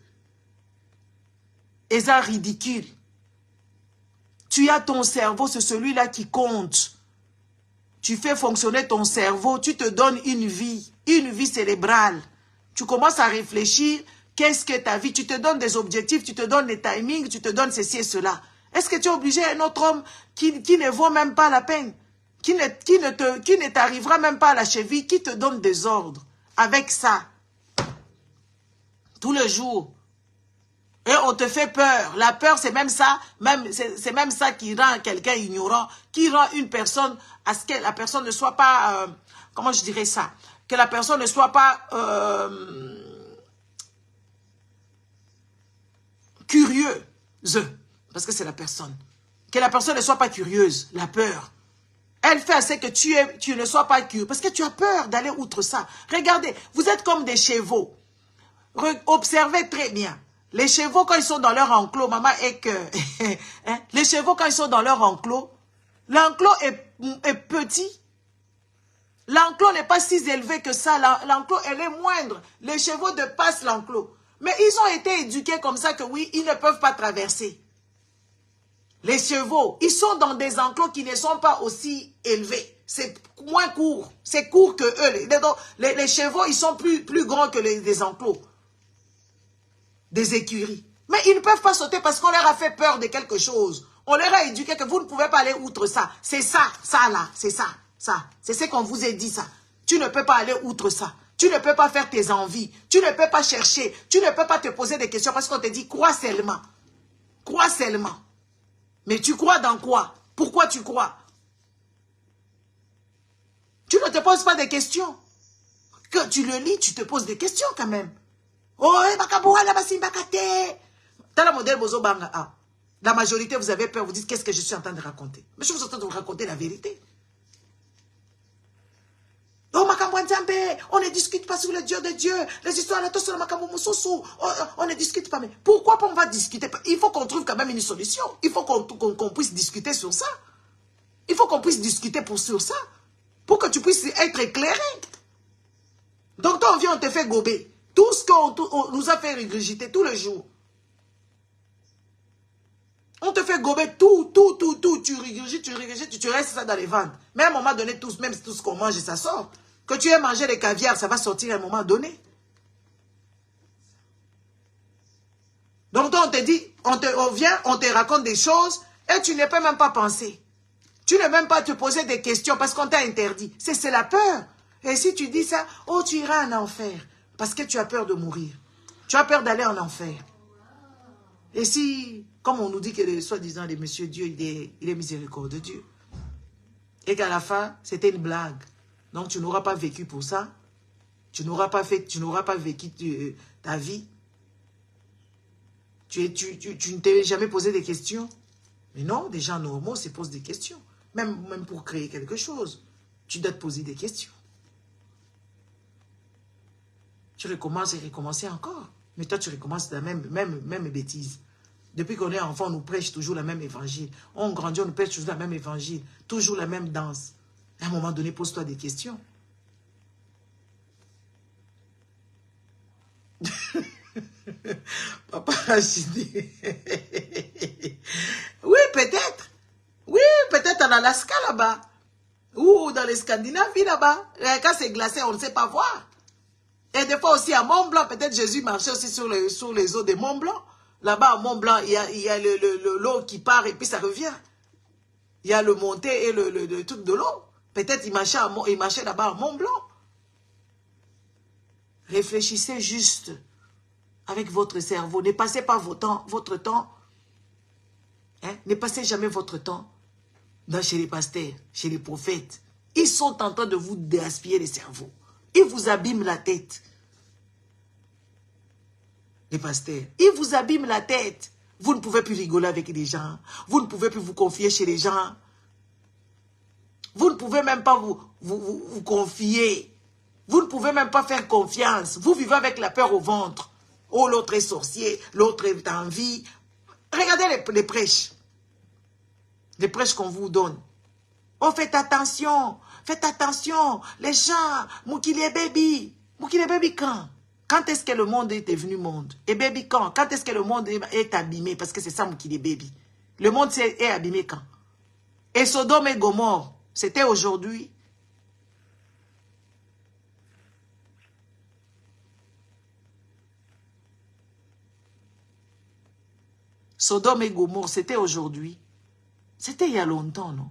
Et ça ridicule. Tu as ton cerveau, c'est celui-là qui compte. Tu fais fonctionner ton cerveau, tu te donnes une vie cérébrale. Tu commences à réfléchir, qu'est-ce que ta vie, tu te donnes des objectifs, tu te donnes des timings, tu te donnes ceci et cela. Est-ce que tu es obligé un autre homme qui ne vaut même pas la peine, qui ne t'arrivera même pas à la cheville, qui te donne des ordres avec ça, tous les jours. Et on te fait peur. La peur, c'est même ça, c'est même ça qui rend quelqu'un ignorant, qui rend une personne, à ce que la personne ne soit pas, comment je dirais ça, que la personne ne soit pas curieuse. Parce que c'est la personne. Que la personne ne soit pas curieuse. La peur. Elle fait assez que tu ne sois pas curieux. Parce que tu as peur d'aller outre ça. Regardez, vous êtes comme des chevaux. Observez très bien. Les chevaux, quand ils sont dans leur enclos, maman, et que... hein, les chevaux, quand ils sont dans leur enclos, l'enclos est petit. L'enclos n'est pas si élevé que ça. L'enclos, elle est moindre. Les chevaux dépassent l'enclos. Mais ils ont été éduqués comme ça que oui, ils ne peuvent pas traverser. Les chevaux, ils sont dans des enclos qui ne sont pas aussi élevés. C'est moins court. C'est court que eux. Les chevaux, ils sont plus grands que les enclos. Des écuries. Mais ils ne peuvent pas sauter parce qu'on leur a fait peur de quelque chose. On leur a éduqué que vous ne pouvez pas aller outre ça. C'est ça, ça là, c'est ça, ça. C'est ce qu'on vous a dit ça. Tu ne peux pas aller outre ça. Tu ne peux pas faire tes envies. Tu ne peux pas chercher. Tu ne peux pas te poser des questions parce qu'on te dit crois seulement. Crois seulement. Mais tu crois dans quoi? Pourquoi tu crois? Tu ne te poses pas des questions. Quand tu le lis, tu te poses des questions quand même. Oh, dans la modèle Bozo Banga, la majorité, vous avez peur, vous dites qu'est-ce que je suis en train de raconter. Mais je suis en train de vous raconter la vérité. Oh, on ne discute pas sur le Dieu de Dieu. Les histoires, on ne discute pas. Mais pourquoi on va discuter? Il faut qu'on trouve quand même une solution. Il faut qu'on puisse discuter sur ça. Il faut qu'on puisse discuter sur ça. Pour que tu puisses être éclairé. Donc, toi, on vient, on te fait gober. Tout ce qu'on nous a fait régurgiter tous les jours. On te fait gober tout. Tu régurgites, tu restes ça dans les ventres. Mais à un moment donné, même tout ce qu'on mange, ça sort. Que tu aies mangé les caviar, ça va sortir à un moment donné. Donc, toi, on te dit, on vient, on te raconte des choses et tu ne peux même pas penser. Tu ne peux même pas te poser des questions parce qu'on t'a interdit. C'est la peur. Et si tu dis ça, oh, tu iras en enfer. Parce que tu as peur de mourir. Tu as peur d'aller en enfer. Et si, comme on nous dit que soi-disant, le monsieur Dieu, il est miséricordieux de Dieu. Et qu'à la fin, c'était une blague. Donc, tu n'auras pas vécu pour ça. Tu n'auras pas vécu ta vie. Tu ne t'es jamais posé des questions. Mais non, des gens normaux se posent des questions. Même pour créer quelque chose. Tu dois te poser des questions. Tu recommences et recommencer encore. Mais toi, tu recommences la même bêtise. Depuis qu'on est enfant, on nous prêche toujours la même évangile. On grandit, on nous prêche toujours la même évangile. Toujours la même danse. À un moment donné, pose-toi des questions. Papa Rachidi. Oui, peut-être. Oui, peut-être en Alaska là-bas. Ou dans les Scandinavies là-bas. Quand c'est glacé, on ne sait pas voir. Et des fois aussi à Mont-Blanc, peut-être Jésus marchait aussi sur les eaux de Mont-Blanc. Là-bas à Mont-Blanc, il y a l'eau qui part et puis ça revient. Il y a le montée et le truc de l'eau. Peut-être il marchait là-bas à Mont-Blanc. Réfléchissez juste avec votre cerveau. Ne passez pas votre temps. Hein? Ne passez jamais votre temps chez les pasteurs, chez les prophètes. Ils sont en train de vous gaspiller les cerveaux. Ils vous abîment la tête. Les pasteurs, ils vous abîment la tête. Vous ne pouvez plus rigoler avec les gens. Vous ne pouvez plus vous confier chez les gens. Vous ne pouvez même pas vous confier. Vous ne pouvez même pas faire confiance. Vous vivez avec la peur au ventre. Oh, l'autre est sorcier, l'autre est en vie. Regardez les prêches. Les prêches qu'on vous donne. Oh, faites attention. Faites attention. Les gens, Moukile baby. Moukile baby quand? Quand est-ce que le monde est devenu monde? Et baby quand? Quand est-ce que le monde est abîmé? Parce que c'est ça Moukile baby. Le monde est abîmé quand? Et Sodome et Gomorrhe, c'était aujourd'hui. Sodome et Gomorrhe, c'était aujourd'hui. C'était il y a longtemps, non?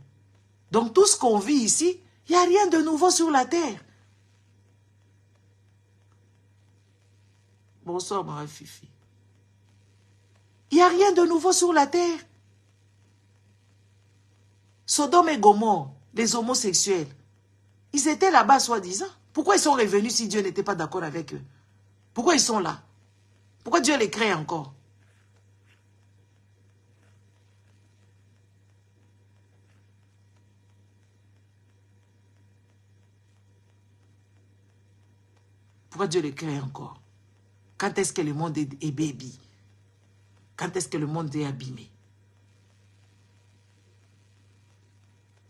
Donc tout ce qu'on vit ici, il n'y a rien de nouveau sur la terre. Bonsoir, ma Fifi. Il n'y a rien de nouveau sur la terre. Sodome et Gomorrhe, les homosexuels, ils étaient là-bas, soi-disant. Pourquoi ils sont revenus si Dieu n'était pas d'accord avec eux? Pourquoi ils sont là? Pourquoi Dieu les crée encore? Pourquoi Dieu les crée encore? Quand est-ce que le monde est baby? Quand est-ce que le monde est abîmé?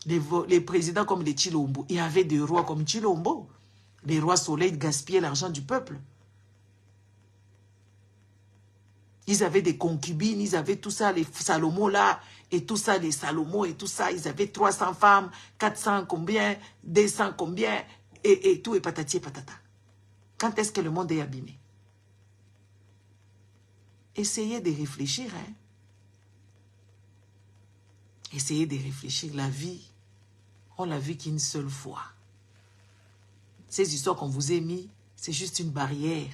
Les présidents comme les Chilombo, il y avait des rois comme Chilombo. Les rois soleil gaspillaient l'argent du peuple. Ils avaient des concubines, ils avaient tout ça, les Salomon là, et tout ça, les Salomon et tout ça. Ils avaient 300 femmes, 400 combien, 200 combien, et tout, et patati et patata. Quand est-ce que le monde est abîmé? essayez de réfléchir. Hein? Essayez de réfléchir. La vie, on l'a vu qu'une seule fois. Ces histoires qu'on vous a mis, c'est juste une barrière.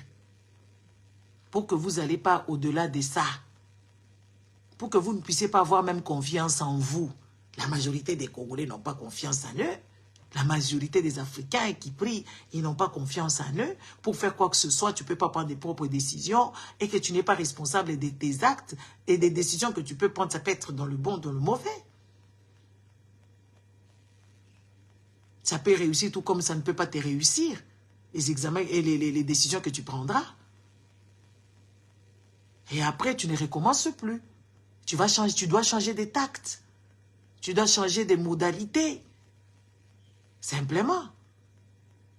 Pour que vous n'allez pas au-delà de ça. Pour que vous ne puissiez pas avoir même confiance en vous. La majorité des Congolais n'ont pas confiance en eux. La majorité des Africains qui prient, ils n'ont pas confiance en eux. Pour faire quoi que ce soit, tu ne peux pas prendre des propres décisions et que tu n'es pas responsable de tes actes et des décisions que tu peux prendre, ça peut être dans le bon, dans le mauvais. Ça peut réussir tout comme ça ne peut pas te réussir. Les examens et les décisions que tu prendras. Et après, tu ne recommences plus. Tu dois changer des tacts. Tu dois changer des modalités. Simplement.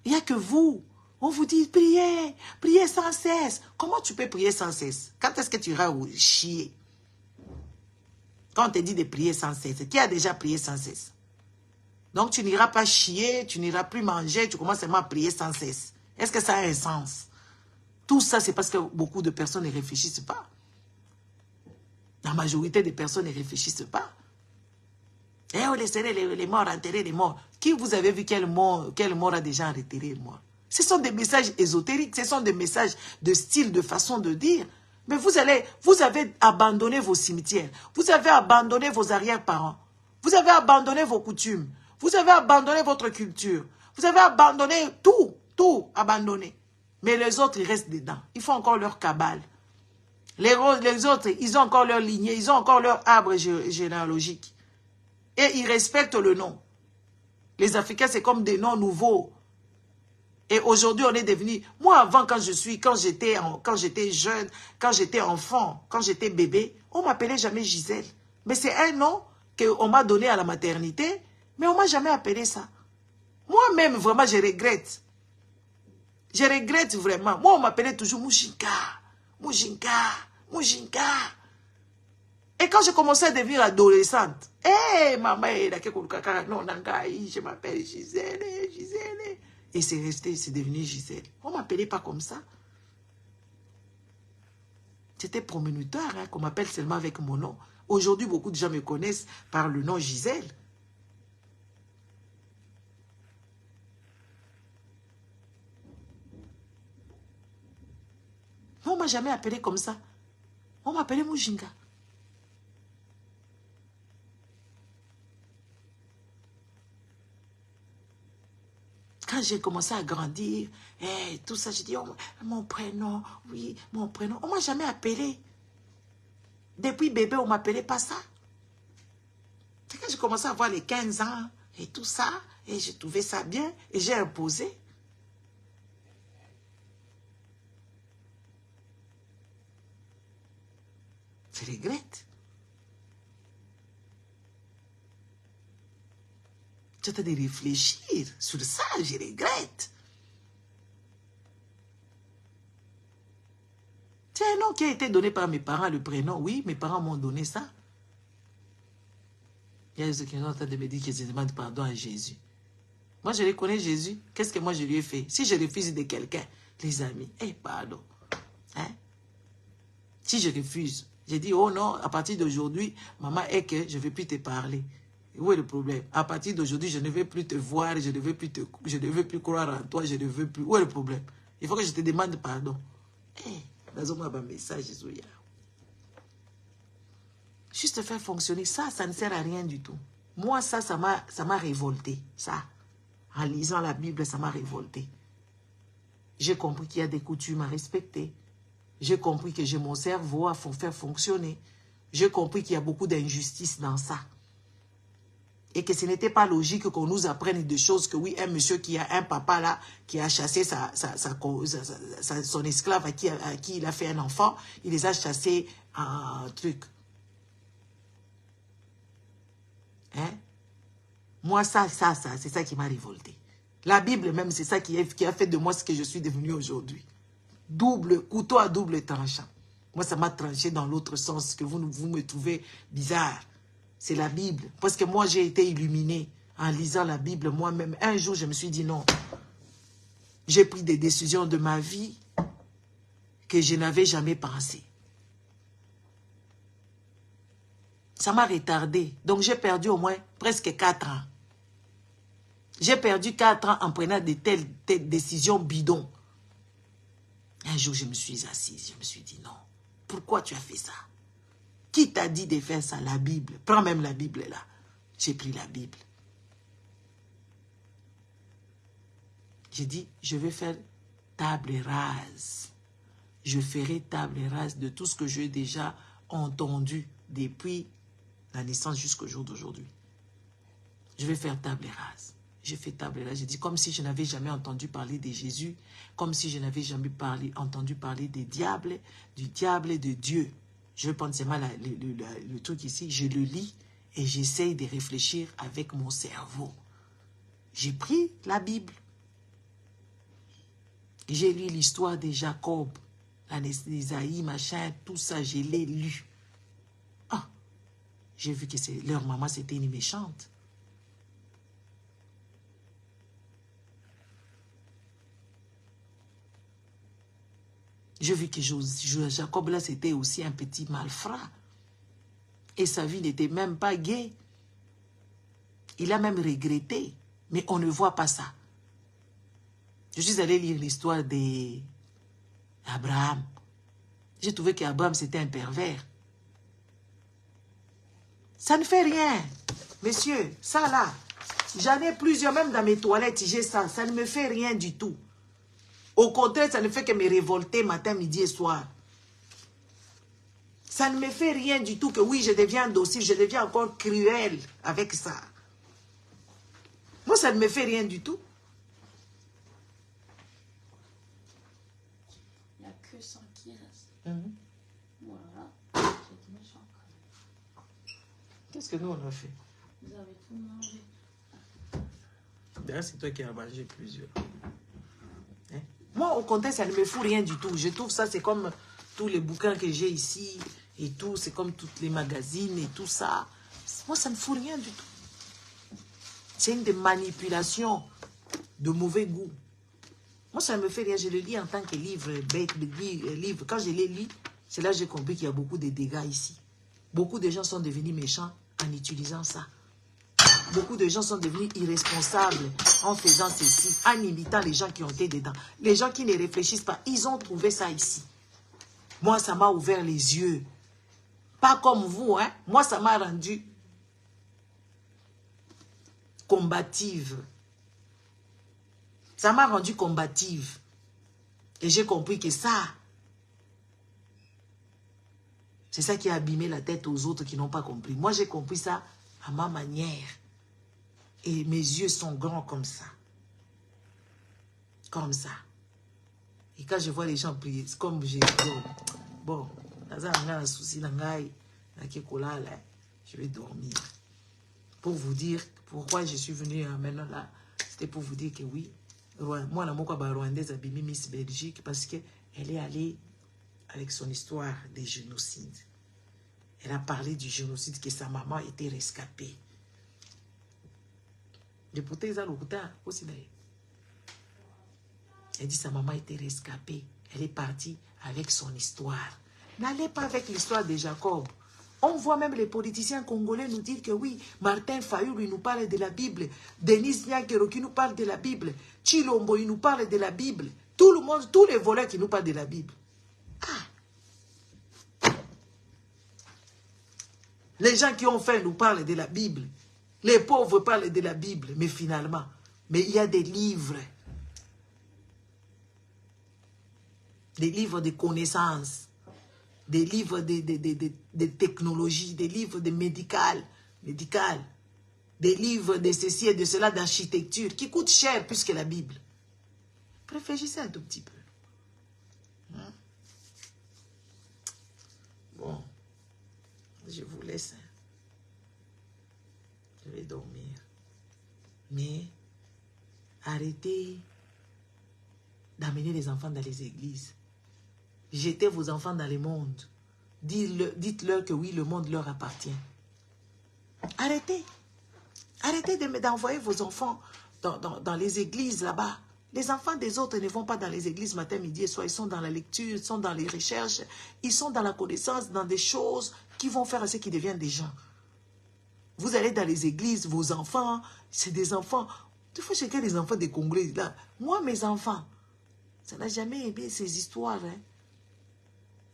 Il n'y a que vous. On vous dit, priez, priez sans cesse. Comment tu peux prier sans cesse? Quand est-ce que tu iras chier? Quand on te dit de prier sans cesse, qui a déjà prié sans cesse? Donc tu n'iras pas chier, tu n'iras plus manger, tu commences seulement à prier sans cesse. Est-ce que ça a un sens? Tout ça, c'est parce que beaucoup de personnes ne réfléchissent pas. La majorité des personnes ne réfléchissent pas. Eh, on laisserait les morts enterrer les morts. Qui vous avez vu quel mort a déjà enterré mort? Ce sont des messages ésotériques, ce sont des messages de style, de façon de dire. Mais vous avez abandonné vos cimetières. Vous avez abandonné vos arrière-parents. Vous avez abandonné vos coutumes. Vous avez abandonné votre culture. Vous avez abandonné tout abandonné. Mais les autres, ils restent dedans. Ils font encore leur cabale. Les autres, ils ont encore leur lignée, ils ont encore leur arbre généalogique. Et ils respectent le nom. Les Africains, c'est comme des noms nouveaux. Et aujourd'hui, on est devenu... Moi, avant, quand j'étais jeune, quand j'étais enfant, quand j'étais bébé, on ne m'appelait jamais Gisèle. Mais c'est un nom qu'on m'a donné à la maternité, mais on ne m'a jamais appelé ça. Moi-même, vraiment, je regrette. Je regrette vraiment. Moi, on m'appelait toujours Mujinka. Mujinka. Mujinka. Et quand je commençais à devenir adolescente, maman, non, je m'appelle Gisèle, Gisèle. Et c'est resté, c'est devenu Gisèle. On ne m'appelait pas comme ça. C'était proménitoire, hein, qu'on m'appelle seulement avec mon nom. Aujourd'hui, beaucoup de gens me connaissent par le nom Gisèle. On ne m'a jamais appelé comme ça. On m'appelait Mujinga. Quand j'ai commencé à grandir, tout ça, j'ai dit, oh, mon prénom, oui, mon prénom. On ne m'a jamais appelé. Depuis bébé, on ne m'appelait pas ça. C'est quand j'ai commencé à avoir les 15 ans et tout ça, et j'ai trouvé ça bien, et j'ai imposé. Je regrette. J'étais de réfléchir sur ça, je regrette. C'est un nom qui a été donné par mes parents, le prénom. Oui, mes parents m'ont donné ça. Il y a ceux qui sont en train de me dire qu'ils demandent pardon à Jésus. Moi, je reconnais Jésus. Qu'est-ce que moi, je lui ai fait? Si je refuse de quelqu'un, les amis, pardon. Hein? Si je refuse, j'ai dit, oh non, à partir d'aujourd'hui, maman est que je ne vais plus te parler. Où est le problème? À partir d'aujourd'hui, je ne vais plus te voir, je ne veux plus croire en toi, je ne veux plus. Où est le problème? Il faut que je te demande pardon. Dans un message, juste faire fonctionner ça, ça ne sert à rien du tout. Moi, ça m'a révolté. Ça, en lisant la Bible, ça m'a révolté. J'ai compris qu'il y a des coutumes à respecter. J'ai compris que j'ai mon cerveau à faire fonctionner. J'ai compris qu'il y a beaucoup d'injustice dans ça. Et que ce n'était pas logique qu'on nous apprenne des choses que oui, un monsieur qui a un papa là, qui a chassé son esclave à qui il a fait un enfant, il les a chassés en truc. Hein? Moi, c'est ça qui m'a révolté. La Bible même, c'est ça qui a fait de moi ce que je suis devenu aujourd'hui. Couteau à double tranchant. Moi, ça m'a tranché dans l'autre sens, que vous me trouvez bizarre. C'est la Bible. Parce que moi, j'ai été illuminé en lisant la Bible moi-même. Un jour, je me suis dit non. J'ai pris des décisions de ma vie que je n'avais jamais pensées. Ça m'a retardé. Donc j'ai perdu au moins presque 4 ans. J'ai perdu 4 ans en prenant de telles décisions bidons. Un jour, je me suis assise. Je me suis dit, non. Pourquoi tu as fait ça? Qui t'a dit de faire ça? La Bible. Prends même la Bible là. J'ai pris la Bible. J'ai dit, je vais faire table rase. Je ferai table rase de tout ce que j'ai déjà entendu depuis la naissance jusqu'au jour d'aujourd'hui. Je vais faire table rase. J'ai fait table rase. J'ai dit, comme si je n'avais jamais entendu parler de Jésus, comme si je n'avais jamais entendu parler des diables, du diable et de Dieu. Je vais prendre seulement le truc ici, je le lis et j'essaye de réfléchir avec mon cerveau. J'ai pris la Bible. J'ai lu l'histoire de Jacob, d'Isaïe, machin, tout ça, je l'ai lu. Ah, j'ai vu que leur maman, c'était une méchante. J'ai vu que Jacob, là, c'était aussi un petit malfrat. Et sa vie n'était même pas gaie. Il a même regretté. Mais on ne voit pas ça. Je suis allé lire l'histoire d'Abraham. J'ai trouvé qu'Abraham, c'était un pervers. Ça ne fait rien. Messieurs, ça là, j'en ai plusieurs, même dans mes toilettes, j'ai ça. Ça ne me fait rien du tout. Au contraire, ça ne fait que me révolter matin, midi et soir. Ça ne me fait rien du tout que oui, je deviens docile, je deviens encore cruel avec ça. Moi, ça ne me fait rien du tout.
Il n'y a que 100 qui reste. Voilà. C'est méchant quand même.
Qu'est-ce que nous, on a fait?
Vous avez tout mangé.
D'ailleurs, c'est toi qui as mangé plusieurs. Hein? Moi, au contraire, ça ne me fout rien du tout. Je trouve ça, c'est comme tous les bouquins que j'ai ici et tout. C'est comme tous les magazines et tout ça. Moi, ça ne me fout rien du tout. C'est une des manipulations de mauvais goût. Moi, ça ne me fait rien. Je le lis en tant que livre, livre. Quand je les lis, c'est là que j'ai compris qu'il y a beaucoup de dégâts ici. Beaucoup de gens sont devenus méchants en utilisant ça. Beaucoup de gens sont devenus irresponsables en faisant ceci, en imitant les gens qui ont été dedans. Les gens qui ne réfléchissent pas, ils ont trouvé ça ici. Moi, ça m'a ouvert les yeux. Pas comme vous, hein. Moi, ça m'a rendu combative. Ça m'a rendu combative. Et j'ai compris que ça, c'est ça qui a abîmé la tête aux autres qui n'ont pas compris. Moi, j'ai compris ça à ma manière. Et mes yeux sont grands comme ça. Comme ça. Et quand je vois les gens prier, c'est comme j'ai dit, bon, je vais dormir. Pour vous dire pourquoi je suis venu maintenant là, c'était pour vous dire que oui, moi, la Rwandaise a bimé Miss Belgique parce qu'elle est allée avec son histoire des génocides. Elle a parlé du génocide que sa maman était rescapée. Elle dit sa maman était rescapée. Elle est partie avec son histoire. N'allez pas avec l'histoire de Jacob. On voit même les politiciens congolais nous dire que oui, Martin Fayulu, il nous parle de la Bible. Denis Nyakero qui nous parle de la Bible. Chilombo, il nous parle de la Bible. Tout le monde, tous les voleurs qui nous parlent de la Bible. Ah. Les gens qui ont fait nous parlent de la Bible. Les pauvres parlent de la Bible, mais finalement, mais il y a des livres de connaissances, des livres de technologie, des livres de médical, des livres de ceci et de cela d'architecture, qui coûtent cher plus que la Bible. Réfléchissez un tout petit peu. Hein? Bon, je vous laisse. Je vais dormir. Mais arrêtez d'amener les enfants dans les églises. Jetez vos enfants dans le monde. Dites-leur que oui, le monde leur appartient. Arrêtez. Arrêtez d'envoyer vos enfants dans les églises là-bas. Les enfants des autres ne vont pas dans les églises matin, midi et soir. Ils sont dans la lecture, ils sont dans les recherches, ils sont dans la connaissance, dans des choses qui vont faire à ce qu'ils deviennent des gens. Vous allez dans les églises, vos enfants, c'est des enfants. Des fois, je regarde les enfants des Congolais. Là. Moi, mes enfants, ça n'a jamais aimé ces histoires. Hein.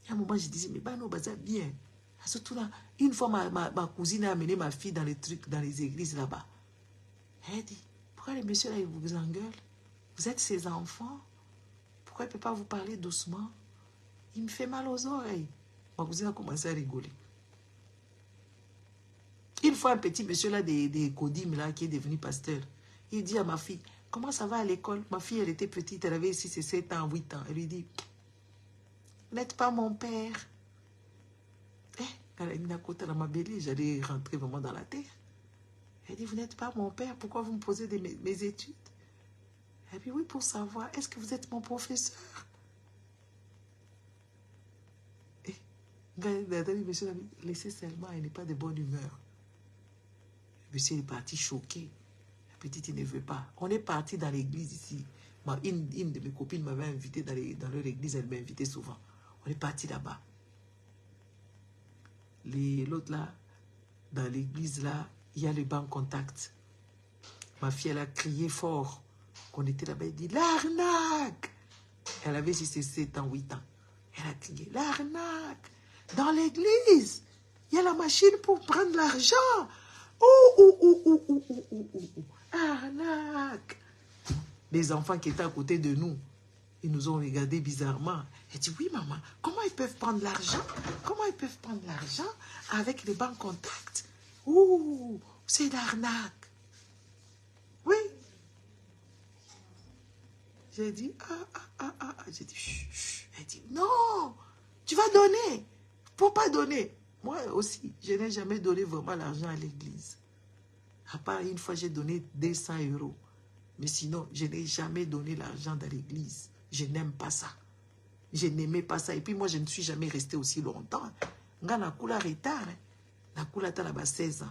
À un moment, je disais, mais bah non, bah ça bien. Surtout là, une fois, ma cousine a amené ma fille dans les trucs, dans les églises là-bas. Elle dit, pourquoi les messieurs là, ils vous engueulent? Vous êtes ses enfants? Pourquoi il ne peut pas vous parler doucement? Il me fait mal aux oreilles. Ma cousine a commencé à rigoler. Une fois, un petit monsieur là, des Kodim là, qui est devenu pasteur, il dit à ma fille, comment ça va à l'école? Ma fille, elle était petite, elle avait 6 et 7 ans, 8 ans. Elle lui dit, vous n'êtes pas mon père. Quand elle a mis la côte à la mabélée, j'allais rentrer vraiment dans la terre. Elle dit, vous n'êtes pas mon père, pourquoi vous me posez mes études? Elle dit, oui, pour savoir, est-ce que vous êtes mon professeur? Monsieur l'a dit, laissez seulement, elle n'est pas de bonne humeur. Le monsieur est parti choqué. La petite, il ne veut pas. On est parti dans l'église ici. Une de mes copines m'avait invité dans leur église, elle m'a invité souvent. On est parti là-bas. L'autre là, dans l'église là, il y a le banc contact. Ma fille, elle a crié fort. Qu'on était là-bas, elle dit, l'arnaque! Elle avait 6 et 7 ans, 8 ans. Elle a crié, l'arnaque! Dans l'église, il y a la machine pour prendre l'argent. Arnaque! Les enfants qui étaient à côté de nous, ils nous ont regardés bizarrement. Elle dit, oui maman, comment ils peuvent prendre l'argent? Comment ils peuvent prendre l'argent avec les banques contact? Ouh, c'est l'arnaque. Oui. J'ai dit, J'ai dit, chut. Elle dit, non, tu vas donner. Faut pas donner. Moi aussi, je n'ai jamais donné vraiment l'argent à l'église. À part une fois, j'ai donné 200 €. Mais sinon, je n'ai jamais donné l'argent dans l'église. Je n'aime pas ça. Je n'aimais pas ça. Et puis moi, je ne suis jamais resté aussi longtemps. Nga na kula retard. Na kula ta là-bas 16 ans.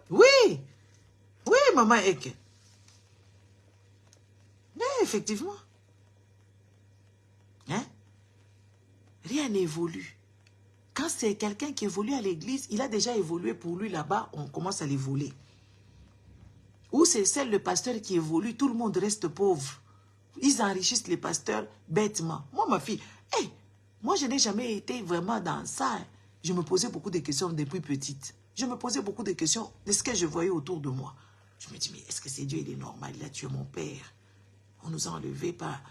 Oui, oui, maman Eke. Mais effectivement. Hein? Rien n'évolue. Quand c'est quelqu'un qui évolue à l'église, il a déjà évolué pour lui là-bas, on commence à les voler. Ou c'est celle le pasteur qui évolue, tout le monde reste pauvre. Ils enrichissent les pasteurs bêtement. Moi, ma fille, hey, moi, je n'ai jamais été vraiment dans ça. Je me posais beaucoup de questions depuis petite. Je me posais beaucoup de questions de ce que je voyais autour de moi. Je me dis, mais est-ce que c'est Dieu, il est normal, il a tué mon père. On nous a enlevés par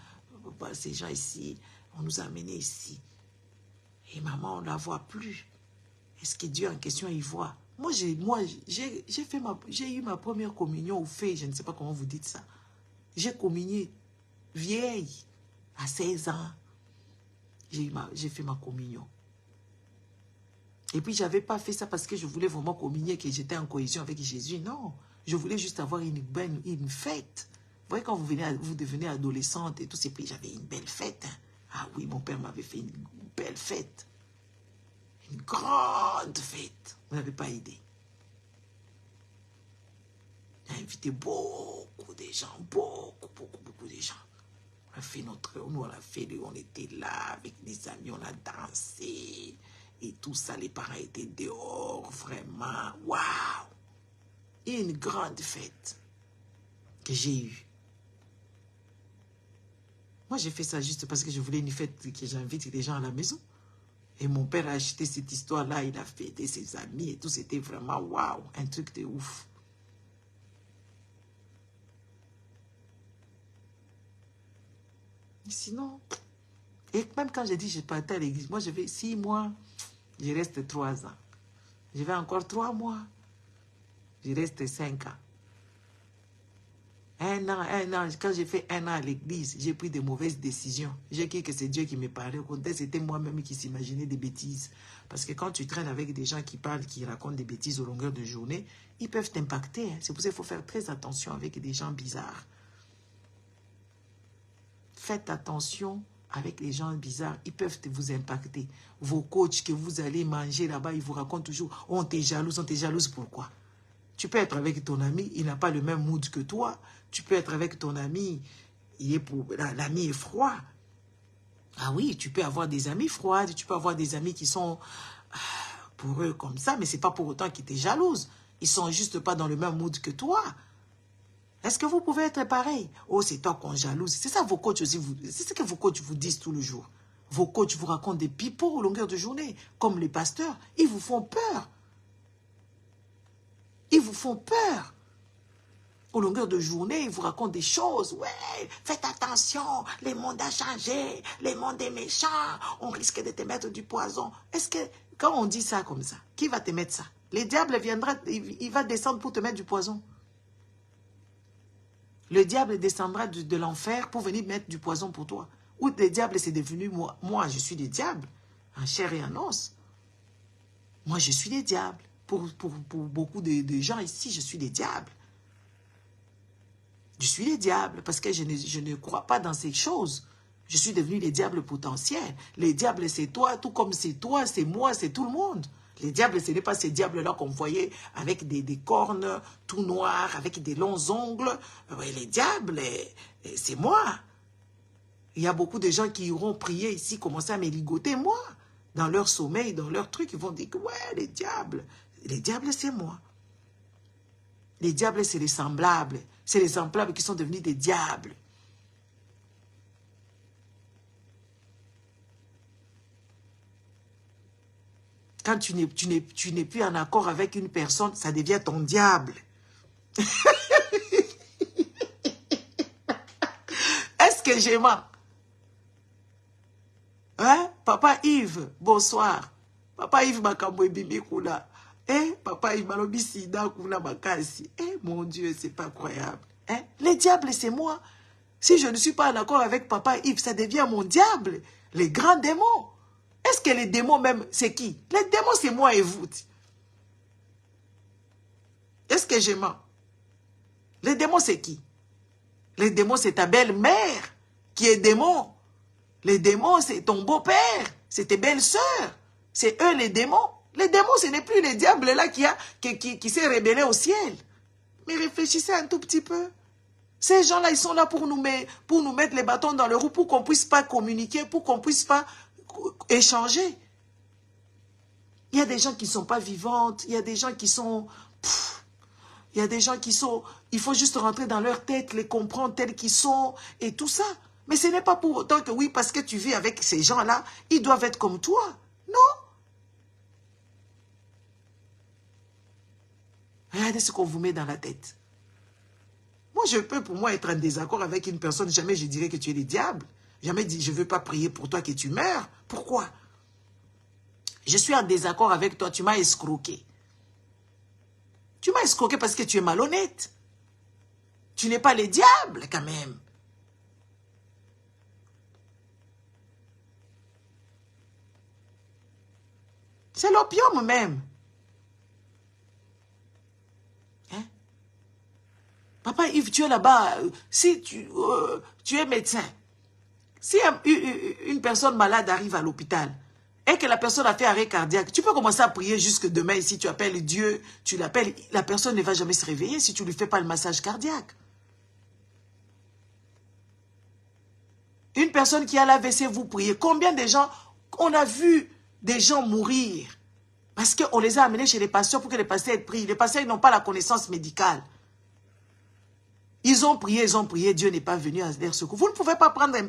ces gens ici. On nous a amenés ici. Et maman, on ne la voit plus. Est-ce que Dieu en question, il voit? Moi, j'ai eu ma première communion au fait, je ne sais pas comment vous dites ça. J'ai communié vieille, à 16 ans. J'ai fait ma communion. Et puis, je n'avais pas fait ça parce que je voulais vraiment communier, que j'étais en cohésion avec Jésus. Non, je voulais juste avoir une fête. Vous voyez, quand vous devenez adolescente et tout, et puis j'avais une belle fête. Hein. Ah oui, mon père m'avait fait une belle fête. Une grande fête. Vous n'avez pas idée. Il a invité beaucoup de gens, beaucoup de gens. On a fait on était là avec des amis, on a dansé. Et tout ça, les parents étaient dehors, vraiment. Waouh! Une grande fête que j'ai eue. Moi, j'ai fait ça juste parce que je voulais une fête que j'invite les gens à la maison. Et mon père a acheté cette histoire-là, il a fêté ses amis et tout. C'était vraiment waouh, un truc de ouf. Sinon, et même quand j'ai dit je partais à l'église, moi je vais 6 mois, je reste 3 ans. Je vais encore 3 mois, je reste 5 ans. Un an, quand j'ai fait 1 an à l'église, j'ai pris de mauvaises décisions. J'ai cru que c'est Dieu qui me parlait. Au contraire, c'était moi-même qui s'imaginais des bêtises. Parce que quand tu traînes avec des gens qui parlent, qui racontent des bêtises au longueur de journée, ils peuvent t'impacter. Hein. C'est pour ça qu'il faut faire très attention avec des gens bizarres. Faites attention avec les gens bizarres, ils peuvent vous impacter. Vos coachs que vous allez manger là-bas, ils vous racontent toujours, on t'est jalouse, pourquoi? Tu peux être avec ton ami, il n'a pas le même mood que toi. Tu peux être avec ton ami, l'ami est froid. Ah oui, tu peux avoir des amis froides, tu peux avoir des amis qui sont pour eux comme ça, mais c'est pas pour autant qu'ils te jalousent. Ils sont juste pas dans le même mood que toi. Est-ce que vous pouvez être pareil? Oh, c'est toi qu'on jalouse. C'est ça vos coachs aussi, c'est ce que vos coachs vous disent tout le jour. Vos coachs vous racontent des pipeaux au longueur de journée, comme les pasteurs. Ils vous font peur. Ils vous font peur. Au longueur de journée, ils vous racontent des choses. Ouais, faites attention, le monde a changé, le monde est méchant, on risque de te mettre du poison. Est-ce que, quand on dit ça comme ça, qui va te mettre ça? Le diable viendra, il va descendre pour te mettre du poison. Le diable descendra de l'enfer pour venir mettre du poison pour toi. Ou le diable, c'est devenu moi. Moi, je suis le diable, en chair et en os. Moi, je suis le diable. Pour beaucoup de gens ici, je suis le diable. Je suis le diable parce que je ne crois pas dans ces choses. Je suis devenu le diable potentiel. Le diable, c'est toi, tout comme c'est toi, c'est moi, c'est tout le monde. Les diables, ce n'est pas ces diables-là qu'on voyait avec des cornes tout noirs, avec des longs ongles. Les diables, c'est moi. Il y a beaucoup de gens qui iront prier ici, commencer à me ligoter, moi. Dans leur sommeil, dans leur truc, ils vont dire que ouais, les diables, c'est moi. Les diables, c'est les semblables. C'est les semblables qui sont devenus des diables. Quand tu n'es plus en accord avec une personne, ça devient ton diable. Est-ce que j'ai mal? Hein? Papa Yves, bonsoir. Papa Yves Makambo Bibi Kula. Papa Yves Malobi Sida Kuna Makasi. Mon Dieu, c'est pas croyable. Les diables, c'est moi. Si je ne suis pas en accord avec Papa Yves, ça devient mon diable. Les grands démons. Est-ce que les démons même, c'est qui? Les démons, c'est moi et vous. Est-ce que je mens? Les démons, c'est qui? Les démons, c'est ta belle-mère qui est démon. Les démons, c'est ton beau-père. C'est tes belles-sœurs. C'est eux les démons. Les démons, ce n'est plus les diables là qui s'est rébellé au ciel. Mais réfléchissez un tout petit peu. Ces gens-là, ils sont là pour nous mettre les bâtons dans le roue, pour qu'on ne puisse pas communiquer, pour qu'on ne puisse pas échanger. Il y a des gens qui ne sont pas vivantes, il y a des gens qui sont... il y a des gens qui sont... Il faut juste rentrer dans leur tête, les comprendre tels qu'ils sont, et tout ça. Mais ce n'est pas pour autant que oui, parce que tu vis avec ces gens-là, ils doivent être comme toi. Non. Regardez ce qu'on vous met dans la tête. Moi, je peux pour moi être en désaccord avec une personne. Jamais je dirais que tu es le diable. Jamais je ne veux pas prier pour toi que tu meurs. Pourquoi? Je suis en désaccord avec toi. Tu m'as escroqué. Tu m'as escroqué parce que tu es malhonnête. Tu n'es pas le diable quand même. C'est l'opium même. Hein? Papa Yves, tu es là-bas. Si tu es médecin, si une personne malade arrive à l'hôpital et que la personne a fait arrêt cardiaque, tu peux commencer à prier jusque demain. Si tu appelles Dieu, tu l'appelles, la personne ne va jamais se réveiller si tu ne lui fais pas le massage cardiaque. Une personne qui a l'AVC, vous priez. Combien de gens, on a vu des gens mourir parce qu'on les a amenés chez les pasteurs pour que les pasteurs prient. Les pasteurs, ils n'ont pas la connaissance médicale. Ils ont prié, Dieu n'est pas venu à leur secours. Vous ne pouvez pas prendre un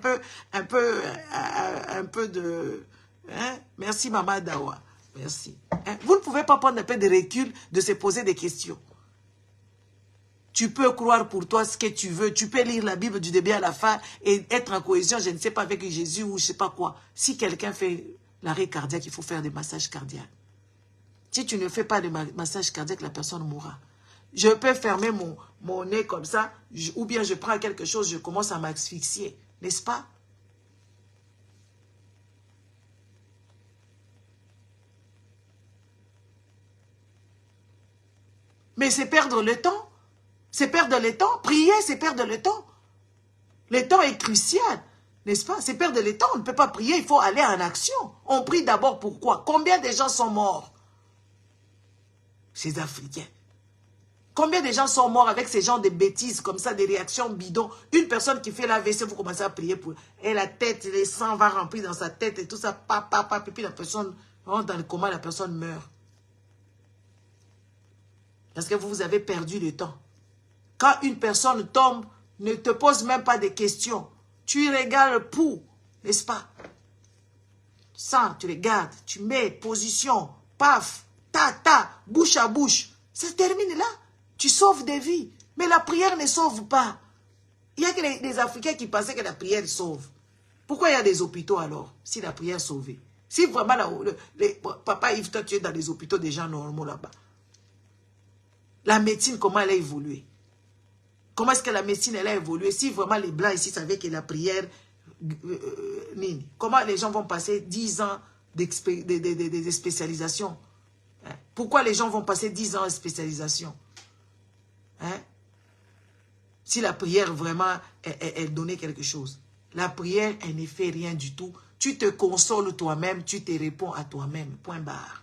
peu de... Hein? Merci, Maman Dawa. Merci. Hein? Vous ne pouvez pas prendre un peu de recul, de se poser des questions. Tu peux croire pour toi ce que tu veux. Tu peux lire la Bible du début à la fin et être en cohésion, je ne sais pas, avec Jésus ou je ne sais pas quoi. Si quelqu'un fait l'arrêt cardiaque, il faut faire des massages cardiaques. Si tu ne fais pas de massage cardiaque, la personne mourra. Je peux fermer mon nez comme ça, ou bien je prends quelque chose, je commence à m'asphyxier. N'est-ce pas? Mais c'est perdre le temps. C'est perdre le temps. Prier, c'est perdre le temps. Le temps est crucial. N'est-ce pas? C'est perdre le temps. On ne peut pas prier, il faut aller en action. On prie d'abord pourquoi? Combien de gens sont morts? Ces Africains. Combien de gens sont morts avec ces genres de bêtises comme ça, des réactions bidons? Une personne qui fait la l'AVC, vous commencez à prier pour elle. Et la tête, le sang va remplir dans sa tête et tout ça. Et puis la personne rentre dans le coma, la personne meurt. Parce que vous avez perdu le temps. Quand une personne tombe, ne te pose même pas de questions. Tu regardes pour, n'est-ce pas? Ça, tu regardes, tu mets position, paf, bouche à bouche. Ça se termine là. Tu sauves des vies. Mais la prière ne sauve pas. Il y a que les Africains qui pensaient que la prière sauve. Pourquoi il y a des hôpitaux alors, si la prière sauvait? Si vraiment, papa Yves, toi tu es dans les hôpitaux des gens normaux là-bas. La médecine, comment elle a évolué? Comment est-ce que la médecine, elle a évolué? Si vraiment les Blancs ici savaient que la prière... comment les gens vont passer 10 ans de spécialisation? Hein? Pourquoi les gens vont passer 10 ans de spécialisation? Hein? Si la prière vraiment, elle donnait quelque chose. La prière, elle ne fait rien du tout. Tu te consoles toi-même, tu te réponds à toi-même. Point barre.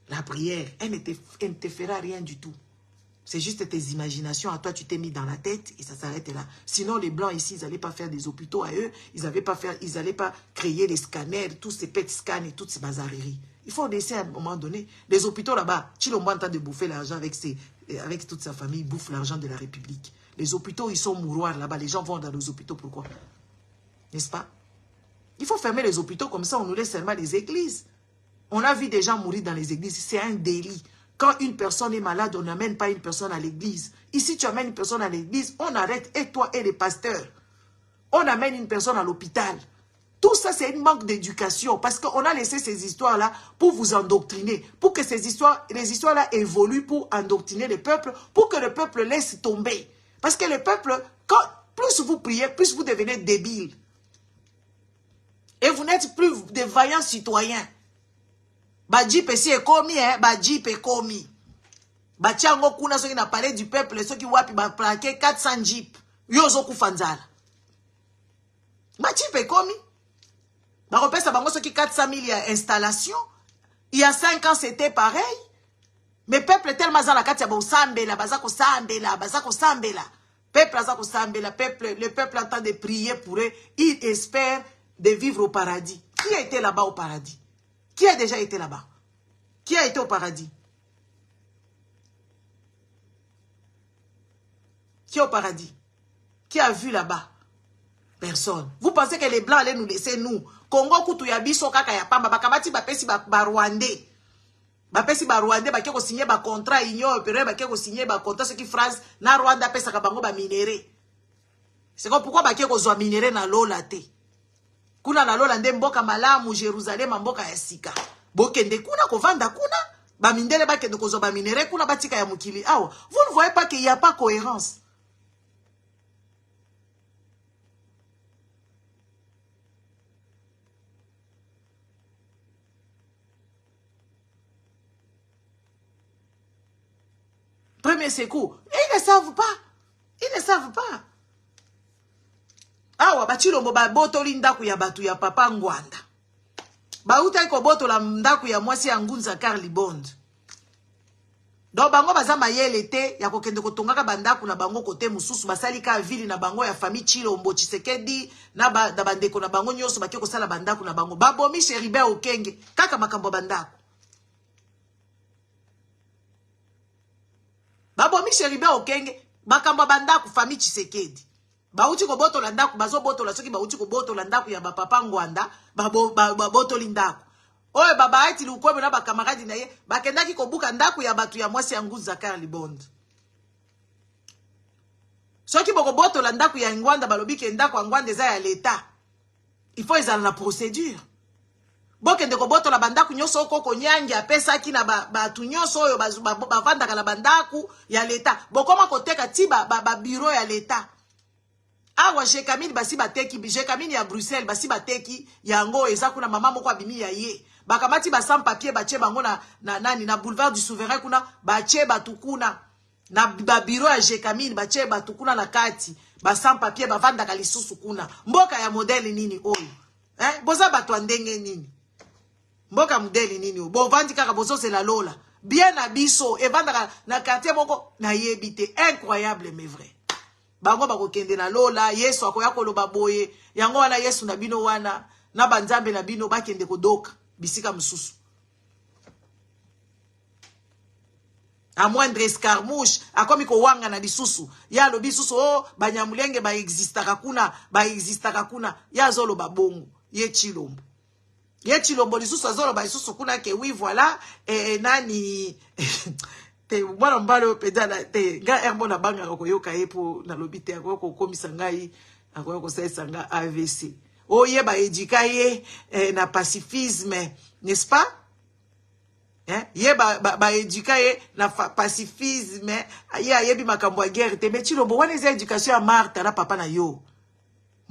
La prière, elle ne te fera rien du tout. C'est juste tes imaginations. À toi, tu t'es mis dans la tête et ça s'arrête là. Sinon, les Blancs ici, ils n'allaient pas faire des hôpitaux à eux. Ils n'allaient pas créer les scanners, tous ces PET scans et toutes ces bazareries. Il faut laisser à un moment donné. Les hôpitaux là-bas, Chilombo est en train de bouffer l'argent avec toute sa famille. Il bouffe l'argent de la République. Les hôpitaux, ils sont mouroirs là-bas. Les gens vont dans les hôpitaux. Pourquoi? N'est-ce pas? Il faut fermer les hôpitaux comme ça. On nous laisse seulement les églises. On a vu des gens mourir dans les églises. C'est un délit. Quand une personne est malade, on n'amène pas une personne à l'église. Ici, tu amènes une personne à l'église, on arrête, et toi et les pasteurs. On amène une personne à l'hôpital. Tout ça, c'est une manque d'éducation. Parce qu'on a laissé ces histoires-là pour vous endoctriner. Pour que les histoires-là évoluent pour endoctriner le peuple. Pour que le peuple laisse tomber. Parce que le peuple, plus vous priez, plus vous devenez débile. Et vous n'êtes plus de vaillants citoyens. Badji pesi est commis, hein, badji pe commis. Batiango kuna ceux qui n'a parlé du peuple, ceux qui wapi ba plaqué 400 jeeps. Yozo kufanzala. Badji pe commis. Ba repère ça bango ceux qui 400 000 installations. Il y a 5 ans c'était pareil. Mais peuple tellement dans la carte ya ba sambela, bazako sambela, bazako sambela. Peuple azako sambela, le peuple entend de prier pour eux, il espère de vivre au paradis. Qui a été là-bas au paradis? Qui a déjà été là-bas? Qui a été au paradis? Qui est au paradis? Qui a vu là-bas? Personne. Vous pensez que les Blancs allaient nous laisser, nous? Congo kutu ya biso kaka ya pamba. Bakabati bapesi ba Rwandais. Bapesi ba Rwandais baki ko signer ba contrat union européenne baki ko signer ba contrat ce qui France na Rwanda pesa ka bango ba minéré. C'est pourquoi baki ko zwa minéré na lola te. Kuna na lola nde mboka malamu Jérusalem mboka ya sika. Bokende kuna kovanda kuna ba mindele bakende kozo ba minéré kuna batika ya mukili. Awa, vous ne voyez pas qu'il y a pas cohérence. Premier secours, ils ne savent pas. Ils ne savent pas. Awa bachilombo ba botoli ndaku ya batu ya papa Ngwanda. Ba uta ko botola ndaku ya mwasi ya Ngunza Karli Bond. Do bango baza mayele te ya kokende kotongaka bandaku na bango kote mususu basali ka vili na bango ya famille Chilombo Tshisekedi na bandeko na bango nyoso baki ko sala bandaku na bango. Babomi Cheribe Okenge kaka makambo bandaku. Babomi Cheribe Okenge makambo bandaku famille Tshisekedi. Bauti ko botola ndaku bazo botola soki bauti ko botola ndaku ya ba papa Ngwanda botoli ndaku. Oye baba ati lukwebe na ba kamaradi na ye bakendaki ko buka ndaku ya batu ya mwasi ya Ngunza Karli Bond. Soki boko botola ndaku ya Ngwanda balobi ke ndaku ya Ngwanda eza ya l'État. Il faut ezala na procédure. Bokende ko botola bandaku nyoso koko nyangi apesaki na batu nyoso oyo bavandaka na bandaku ya l'État. Bokoma koteka ti ba bureau ya l'État. Awa Jekamine basi bateki, Jekamine ya Bruxelles basi bateki yango eza kuna mama moko abimi ya ye. Bakamati ba sans papier bache bango na boulevard du Souverain kuna bache batukuna. na ba bureau ya jekamine batie batu kuna na kati ba sans papier bavandaka lisusu kuna mboka ya modele nini oyo boza bato ndenge nini mboka modele nini oyo bovandi kaka bozozela lola bien na biso evandaka na quartier moko na yebite incroyable mais vrai bango bakokende na lola Yesu akoya koloba boye yango wana Yesu na bino wana na banzambe na bino bakende kodoka bisika mususu a moindre escarmouche akomi ko wanga na lisusu ya lo bisusu oh banyamulenge ba existaka kuna ya zolo babongo ye chilombo lisusu azolo ba lisusu kuna ke oui voilà nani te mwana mbalo pedala te nga erbo na banga ko yoka epo na lobite ko komisa ngai ko sesa nga AVC o ye ba edikaye na pacifisme n'est-ce pas ye ba educaye na pacifisme ye yebi makambo ya guerre te mais chilombo wana eza éducation ya Martha na papa na yo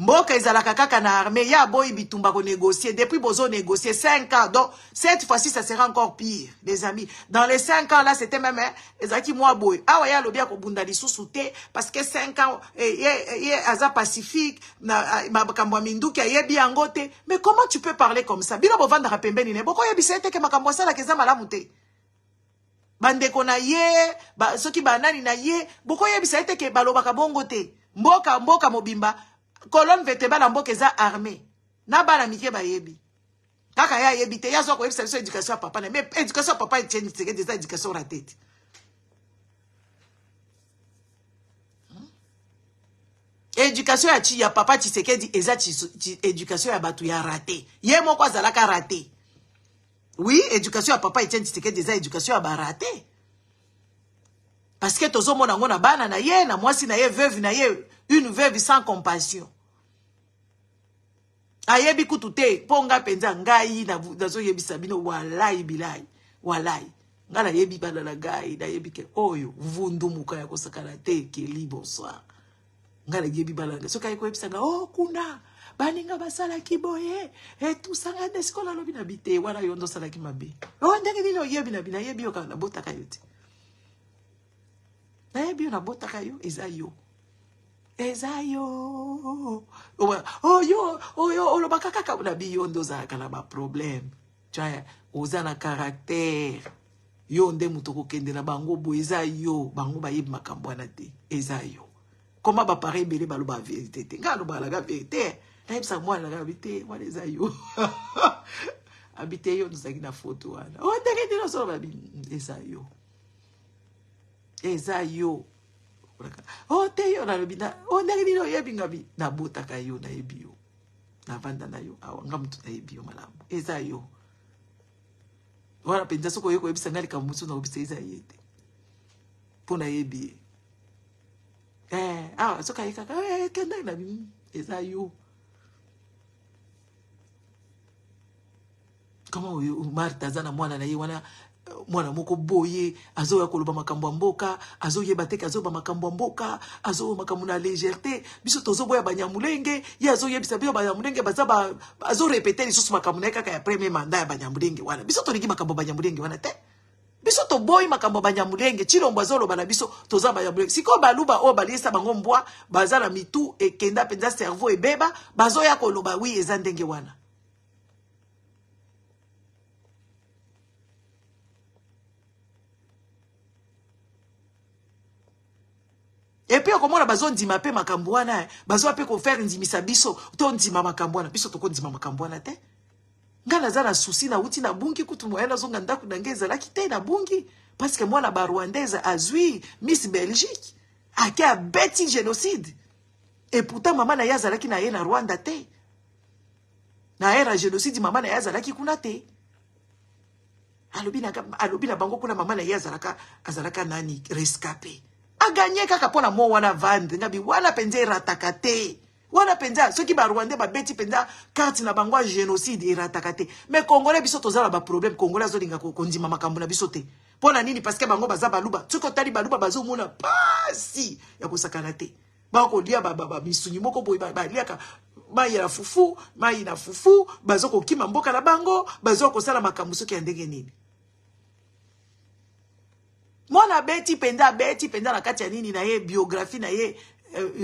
mboka ezalaka kaka na armée ya boy bitumba ko négocier depuis bozo négocier 5 ans donc cette fois-ci ça sera encore pire les amis dans les 5 ans là c'était même ezaki moi boy awa ya lobia ko bunda lisusu te parce que 5 ans ye aza pacifique na makambo ya minduki yebi yango te mais comment tu peux parler comme ça bino bovanda pembeni ne boko yebi sete ke makambo sala keza malamu te bandeko na ye soki banani na ye boko yebi sete ke balobaka bongo te mboka mobimba colonne vertébrale mboka eza armée na bana mike ba yebi kaka ya yebi te ya zo ko yebisa éducation papa na mais éducation papa Etienne Tshisekedi des éducation la tête éducation ya papa Tshisekedi eza éducation ya batu ya raté ye moko azalaka raté oui éducation ya papa Etienne Tshisekedi eza éducation ya ba raté parce que tozo mona ngona bana na ye na mwasi na ye veuve na ye une veuve sans compassion ayebi kutute ponga penza ngai nazo yebisa bino walai bilai walai ngala yebi bana na ngai na yebi ke oyo vundu muka ya kosakana te keli bonsoir ngala yebi bana so kai ko yebisa nga oh kuna baninga basala kiboye tout sanga desikola lobi na bite wana yondo sala kimabe oh ndenge dino yebi na bina yebi yo kana botaka yote na yebi yo na botaka yo ezayo yo olobaka kaka na biyondo zaka na ba problème tya oza na caractère yo nde muto kokende na bango bo eza yo bango bayebi makambo na te eza yo comment ba pare bele baloba vérité te ngalo bala ga vérité na yebisa mwana na vérité wana eza yo habité yo nzaki na photo wana o ndenge dino so ba eza yo oh te yo na lobina oh ndenge dino yebi ngabi na botaka yo na yebi yo na vanda na yo awa ngamutu na yebi yo malamu eza yo wana penza soko yeko yebisa ngali kamusu na obisa eza yete pona yebi soka yeka kenda na bi eza yo kama Martha zana mwana na ye wana mwana moko boye azo ya koloba makambo mboka azo yeba te azo ba makambo mboka azo makambo na légèreté biso tozo boya banyamulenge ya azo yebisa biso banyamulenge bazaba azo répéter lisusu makambo na kaka ya premier mandat ya banyamulenge wana biso to liki makambo banyamulenge wana te biso to boy makambo banyamulenge chilombo azo loba na biso toza banyamulenge siko baluba o balisa bango mbwa bazala mitu ekenda penza cerveau ebeba bazo ya koloba oui eza ndenge wana. Et puis comment la bazon ndima pe makambo wana bazo pe ko faire ndimisa biso to ndima makambo wana biso to ko ndima makambo wana te ngala za na souci na uti na bungi kutu moyela zonga ndaku ndangeza la kite na bungi parce que moi la ba rwandaise azui Miss Belgique a qui a bêti génocide et pourtant maman na yaza la ki na ye na Rwanda te na era génocide maman na yaza la ki kuna te alobi na bango kuna maman na yaza la azalaka nani rescapé a gagné kaka pona mo wana vande ngabi wana penza rataka te wana penza ceux qui ba Rwandais ba beti penza carte na bango génocide rataka te mais congolais biso tozala ba problème congolais azolinga ko kondima makambo na biso te pona nini parce que bango baza baluba tuko tali baluba bazo mona pasi ya kosakana te ba ko lia ba misunyi moko boy ba liaka mai ya fufu mai na fufu bazo ko kima mboka na bango bazo ko sala makambo soki ya ndenge nini Mwana beti penda na kati ya nini na ye biographie na ye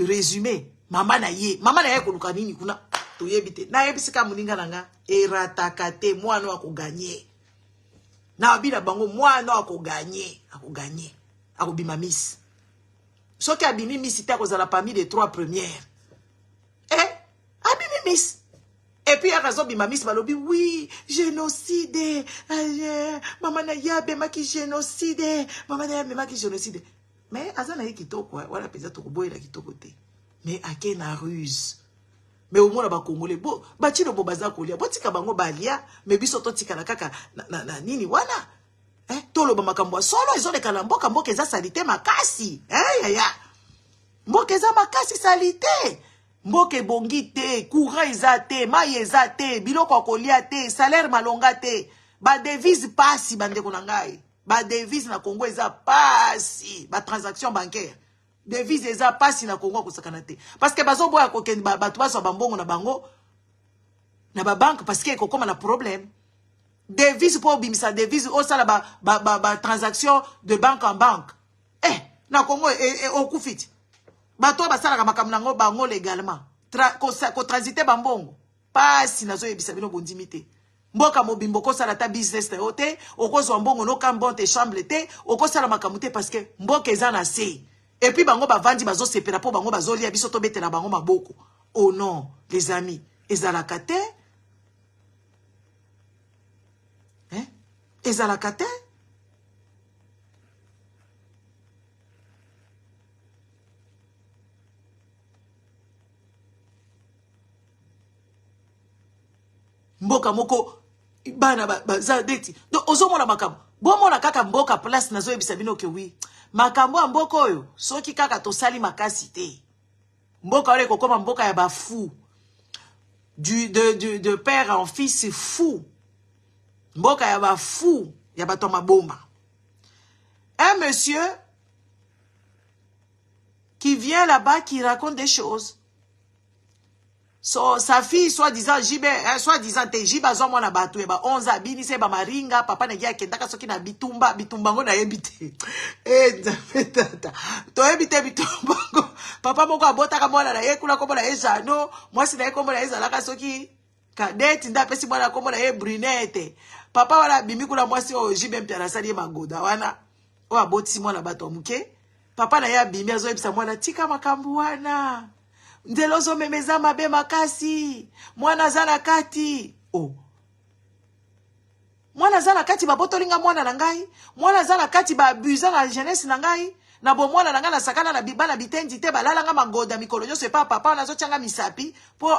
résumé. Mama na ye koluka nini kuna toyebite. Na yebisika muninga nanga erataka te mwana wako gagner. Na abina bango mwana wako gagner, akobima miss. Soki abimi miss ite akozala parmi les 3 premières. Abimi miss. Et puis, à raison, Bimamis Malobi, oui, génocide. Maman na yabe maki génocide. Maman na yabe maki génocide. Mais, azana yi kitoko, wala peza toko boye la kitoko te. Mais, ake na ruse. Mais au moins, la ba Congolais, bo, bati no bo baza kolia. Bo tika bango balia, mais biso to tika na kaka, na nini wana. Tolo ba makambo solo, izo le kalamboka, mboka eza salite makasi. Ya. Mboka eza makasi salite. Mboke bongi te, courant eza te, mai eza te, biloko akolia te, salaire malonga te, ba devise pasi bandeko na ngai. Ba devise na Congo eza pasi, ba transaction bancaire. Devise eza pasi na Congo kosakana te. Parce que bazo boya kokende batu baso bambongo na bango na ba banque parce que kokoma na problème. Devise pour bimisa devise o sala ba transaction de banque en banque. Na Congo okufiti. Bato basala makambo nango bango légalement. Ko transiter bambongo. Pasi nazo yebisa bino bondimité. Mboka mobimbo ko sala ta business te ote, okozwa mbongo no kambonte chambre te, okosala makambo te parce que mboka eza na se. Et puis bango bavandi bazo sepela po bango bazo lia biso to betela bango maboko. Oh non, les amis, ezalaka te? Ezalaka te? Mboka moko bana baza deti. Donc ozomona makambo. Bomona kaka mboka place nazo yebisa bino ke wi. Makambo ya mboka oyo soki kaka tosali makasi te. Mboka ole kokoma mboka ya ba fou. De père en fils c'est fou. Mboka ya ba fou, ya bato mabomba. Un monsieur qui vient là-bas qui raconte des choses. So, sa fille, soi-disant, soi-disant, jiba zomo na batu, eba 11 abini, se ba maringa, papa ne gia kendaka soki na bitumba ngo na yebite. Tata. To yebite bitumba ngo. Papa moko abota ka mwana na ye, kuna kombo na ye jano, mwasi na ye kombo na ye zalaka soki, kadeti nda pesi mwana kombo na ye brunette. Papa wana bimi kuna mwasi o jibe mpia na sali ye magoda, wana, o aboti mwana bato muke. Papa na ye bimi azo yebisa mwana, tika makambu wana. Ndelozo memeza mabe makasi. Mwana zana kati. Oh. Mwana zana kati baboto linga mwana na ngai. Mwana zana kati ba abuser na jeunesse na ngai. Na bo mwana na ngai na sakana na bibana bitendi te balala nga magoda mikolo nyonso pa papa na zo tianga misapi po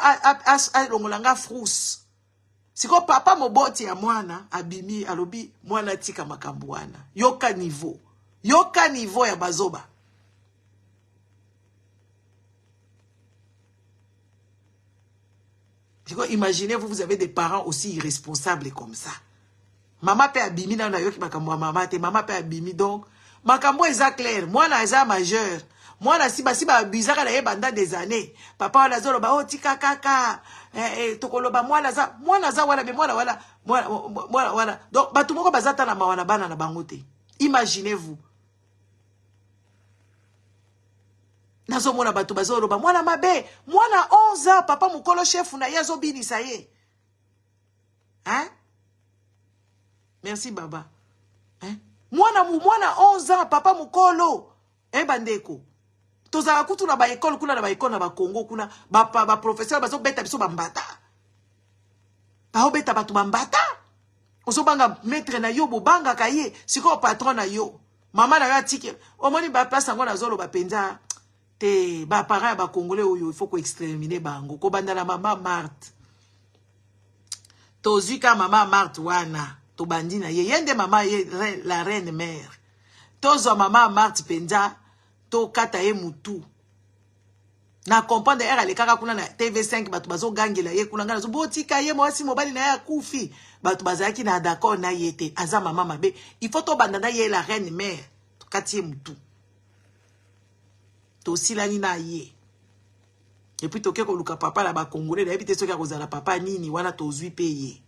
longola nga frus. Siko papa moboti ya mwana abimi alobi mwana tika makambu wana. Yoka niveau. Yoka niveau ya bazoba. Imaginez-vous, vous avez des parents aussi irresponsables comme ça. Maman peut abimi dans la yoki makambo maman te maman peut abimi donc makambo eza clair moi na eza majeur moi na si ba abusaka na yebanda des années papa na zolo ba otika kaka tokoloba moi na za wala be wala donc batu moko bazata na mawana bana na bango te. Imaginez-vous. Nazo mona batu bazoloba mwana mabe mwana 11 ans papa mukolo chef na yazo binisa ye. Hein? Merci baba. Hein? Mwana 11 ans papa mukolo bandeko. Tozala kutu na ba école kuna na ba école na ba Congo kuna ba professeur bazo beta biso bambata. Ba beta batu bambata. Ozo banga maître na yo bo banga kaye siko patron na yo. Mama na ya tike omoni ba place ngo na zolo ba penza. Te ba parents ba congolais oyo il faut ko exterminer bango ko banda na mama Marthe tozuka mama Marthe wana to bandina ye yende mama ye la reine mère tozo mama Marthe penza to kata ye mutu na comprendre era le kaka kuna na TV5 batu bazo gangela ye kuna ngana zo botika ye mwasi mobali na ya kufi batu bazaki na d'accord na yete aza mama mabe il faut to banda na ye la reine mère to kati ye mutu tosilani na ye. Et puis toke ko luka papa la ba congolais na ebite soki akozala papa nini wana tozui pe ye.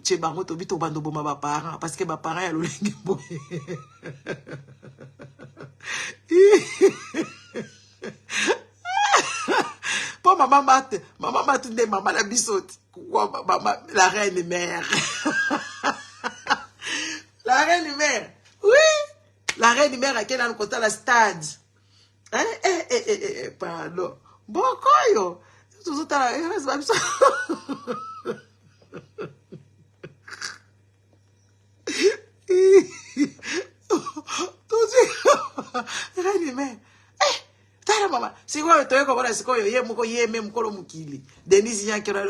Tche bango to bito bando boma ba parents parce que ba parents ya lolenge boye. Pour maman mate nde maman la bisote. Maman la reine mère. La reine mère. Oui, la reine mère à quel an côté la stade. Hein pardon. Bon koyo. Tout ça la reine mère. Tala mama, si quoi tu es comme ça, c'est quoi yé moko yé même kolo mukili. Denise Nyankera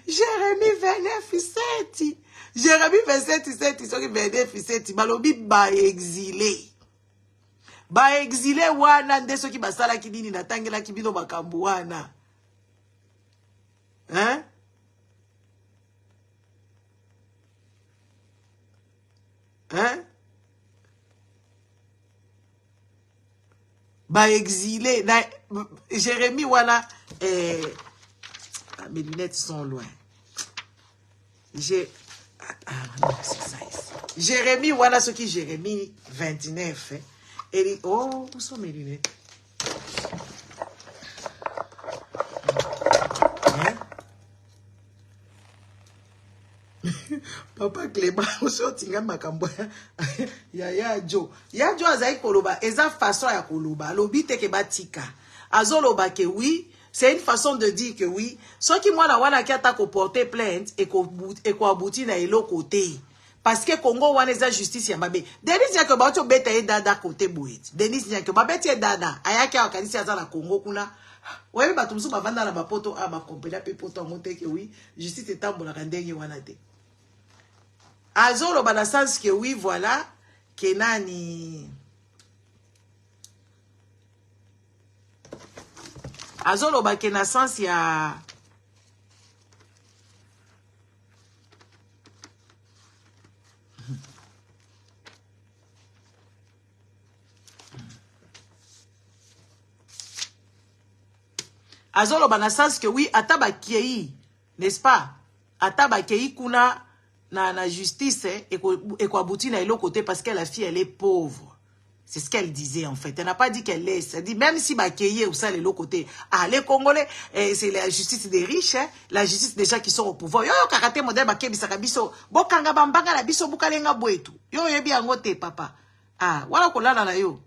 Jérémie 29:7. Jérémie 27:7, so ki 29:7 balobi ba exilé. Ba exilé wana nde so ki basala ki nini natangela ki bino makambo wana. Hein? Hein? Ba exilé na Jérémie wana mes lunettes sont loin. Non, c'est ça ici. Jérémie wana ce qui Jérémie 29 et oh où sont mes lunettes? Hein? Papa Clément oso tinga makambo ya Jo azai koloba eza façon ya koloba lobi te ke batika azoloba ke oui, c'est une façon de dire que oui, ce qui moi la wana ki ata ko porter plainte et ko abouti na elo côté parce que Congo wana eza justice ya mabe. Denis ya ke ba to beta e dada côté boet. Denis ya ke ba beti dada ayaki akanisi aza na Congo kuna. Ouais ba tumsu ba vanda na ba poto a ba compela pe poto monter que oui, justice etambola ndenge wana te. Azolo bana sens que oui voilà que nani Azolo ba que na sens ya Azolo bana sens que oui ataba kiei n'est-ce pas ataba kiei kuna na justice et quoi abouti na l'autre côté parce que la fille elle est pauvre. C'est ce qu'elle disait en fait. Elle n'a pas dit qu'elle laisse. Elle dit même si Bakeye ou ça les l'autre côté. Ah les Congolais c'est la justice des riches, hein? La justice des gens qui sont au pouvoir. Yo karaté modèle Bakeye bisaka biso. Bokanga bambanga la biso bukalenga bwetu. Yo yebi angote papa. Ah voilà kolala na yo.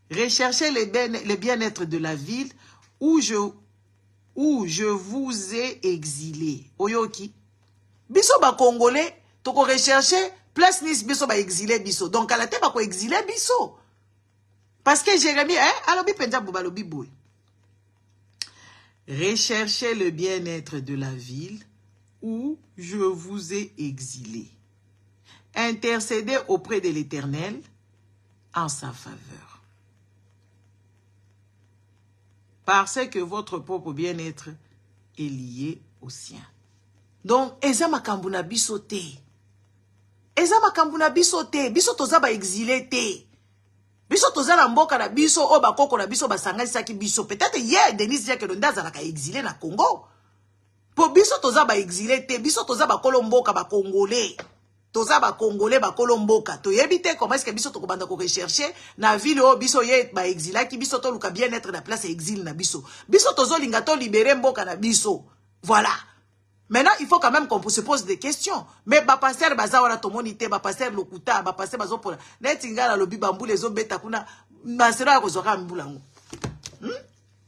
Recherchez le bien-être de la ville où je vous ai exilé. Oyoki. Biso ba Congolais, toko rechercher place nis biso ba exilé biso. Donc à la tête ba ko exilé biso. Parce que Jérémie, alobi penja bobalobi boy. Recherchez le bien-être de la ville où je vous ai exilé. Intercédez auprès de l'Éternel en sa faveur. Parce que votre propre bien-être est lié au sien. Donc, eza makambu na biso te. Eza makambu na biso te. Biso toza ba exilé te. Biso toza na mboka na biso o ba koko na biso ba sangani saki biso. Peut-être hier Denis dit que Londaza na ka exilé na Congo. Po biso toza ba exilé te. Biso toza ba kolomboka ba Congolais. Toza ba Congolais ba kolomboka. To yebite comment est-ce que biso to kobanda ko rechercher na ville o biso ye ba exilé ki biso to luka bien être na place exil na biso. Biso tozo linga to libérer mboka na biso. Voilà. Maintenant, il faut quand même qu'on se pose des questions. Mais ba pasteur bazawara tomonité, ba pasteur lokuta, ba pasteur bazopola. Netinga la lobi bambu les obeta kuna masera ya kozora mbulango.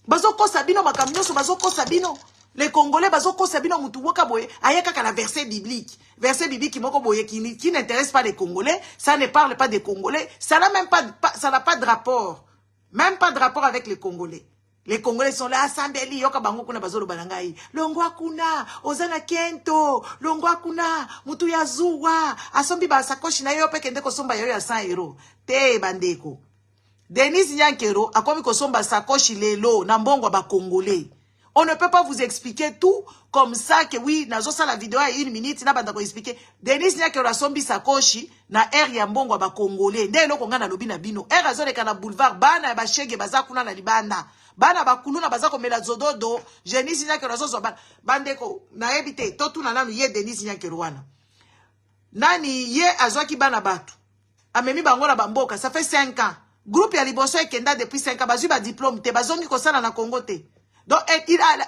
Bazoko sabino makamnyoso bazoko sabino. Les Congolais bazoko sabino mutu woka boye ayaka ka la verset biblique. Verset biblique moko boye qui n'intéresse pas les Congolais, ça ne parle pas des Congolais, ça n'a même pas ça n'a pas de rapport. Même pas de rapport avec les Congolais. Les Congolais sont là, Sambeli, yoka bango kuna bazolo banangai. Longwa kuna, ozana kento, longwa kuna, mutu ya zuwa, asombi ba sakoshi na yo pe kende kosomba yo ya 100 €. Te bandeko. Denis Nyankero akomi kosomba sakoshi lelo na mbongo ba Congolais. On ne peut pas vous expliquer tout comme ça que oui, nazo sa la vidéo à 1 minute, na banda ko expliquer. Denis nya ke rasombi sakoshi na air ya mbongo ba Congolais. Nde eloko nga na lobi na bino. Air azoleka na boulevard bana ba shege baza kuna na libanda. Bana bakuluna baza komela zododo. Denis nya ke rasoso bandeko na ebite to tuna nanu ye Denis nya ke rwana. Nani ye azwaki bana batu. Amemi bango na bamboka, ça fait 5 ans. Groupe ya liboso ekenda depuis 5 ans, bazui ba diplôme te, bazongi kosala na Congo te. Donc,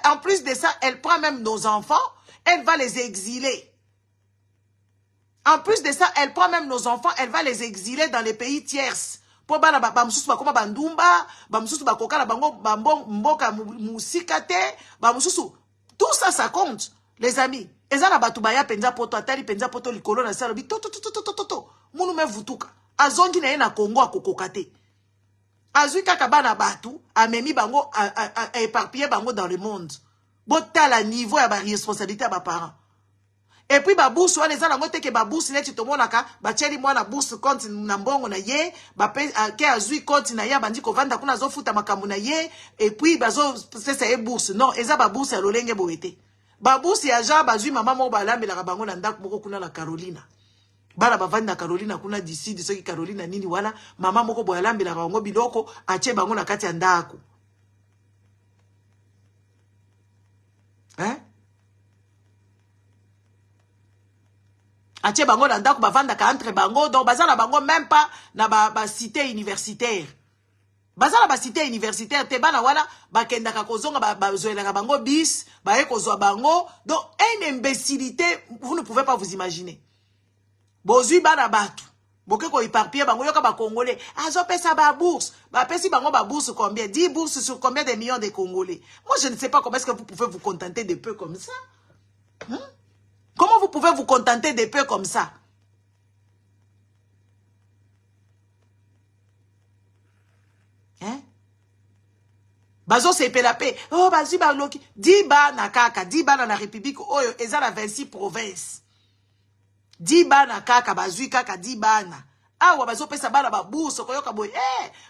en plus de ça, elle prend même nos enfants, elle va les exiler. En plus de ça, elle prend même nos enfants, elle va les exiler dans les pays tierces. Pour bana bamsusu bakoma bandumba, bamsusu bakokala bango mboka musikate, bamsusu. Tout ça, ça compte, les amis. Ezana batubaya penza poto, atali penza poto likolo na salobi, to. Munu me vutuka. Azongi na ye na Congo akokokate. Azui kaka bana batu, amemi bango, éparpillé bango dans le monde. Bota la niveau ya ba responsabilité à ba parents. Et puis ba bourse, wana eza nango teke ba bourse neti tomonaka, ba tieli mwana bourse compte na mbongo na ye, ba pe ke azui compte na ye bandi ko vanda kuna zo futa makambo na ye, et puis bazo sesa ye bourse. Non, eza ba bourse ya lolenge boete. Ba bourse ya ja bazui mama mo ba lambela bango na ndako moko kuna la Carolina. Bala bavandi na Carolina kuna d'ici de soki Carolina nini wana mama moko boya lambela bango biloko ache bango na kati ya ndako. Hein? Ache bango na ndako bavanda ka entre bango donc bazala bango même pas na ba cité universitaire. Bazala ba cité universitaire te bana wana bakenda ka kozonga bazoela bango bis ba ye kozwa bango donc une imbécilité vous ne pouvez pas vous imaginer. Bozui bana batu. Boke ko éparpillé bango yoka ba Congolais. Azo pesa ba bourse. Ba pesi bango ba bourse combien? 10 bourses sur combien de millions de Congolais? Moi je ne sais pas comment est-ce que vous pouvez vous contenter de peu comme ça. Hein? Comment vous pouvez vous contenter de peu comme ça? Hein? Bazo se pelapé. Oh bazi ba loki. 10 bana kaka, 10 bana na République oyo eza la 26 provinces. 10 bana kaka bazui kaka 10 bana. Awa bazo pesa bana ba bourse koyoka boy.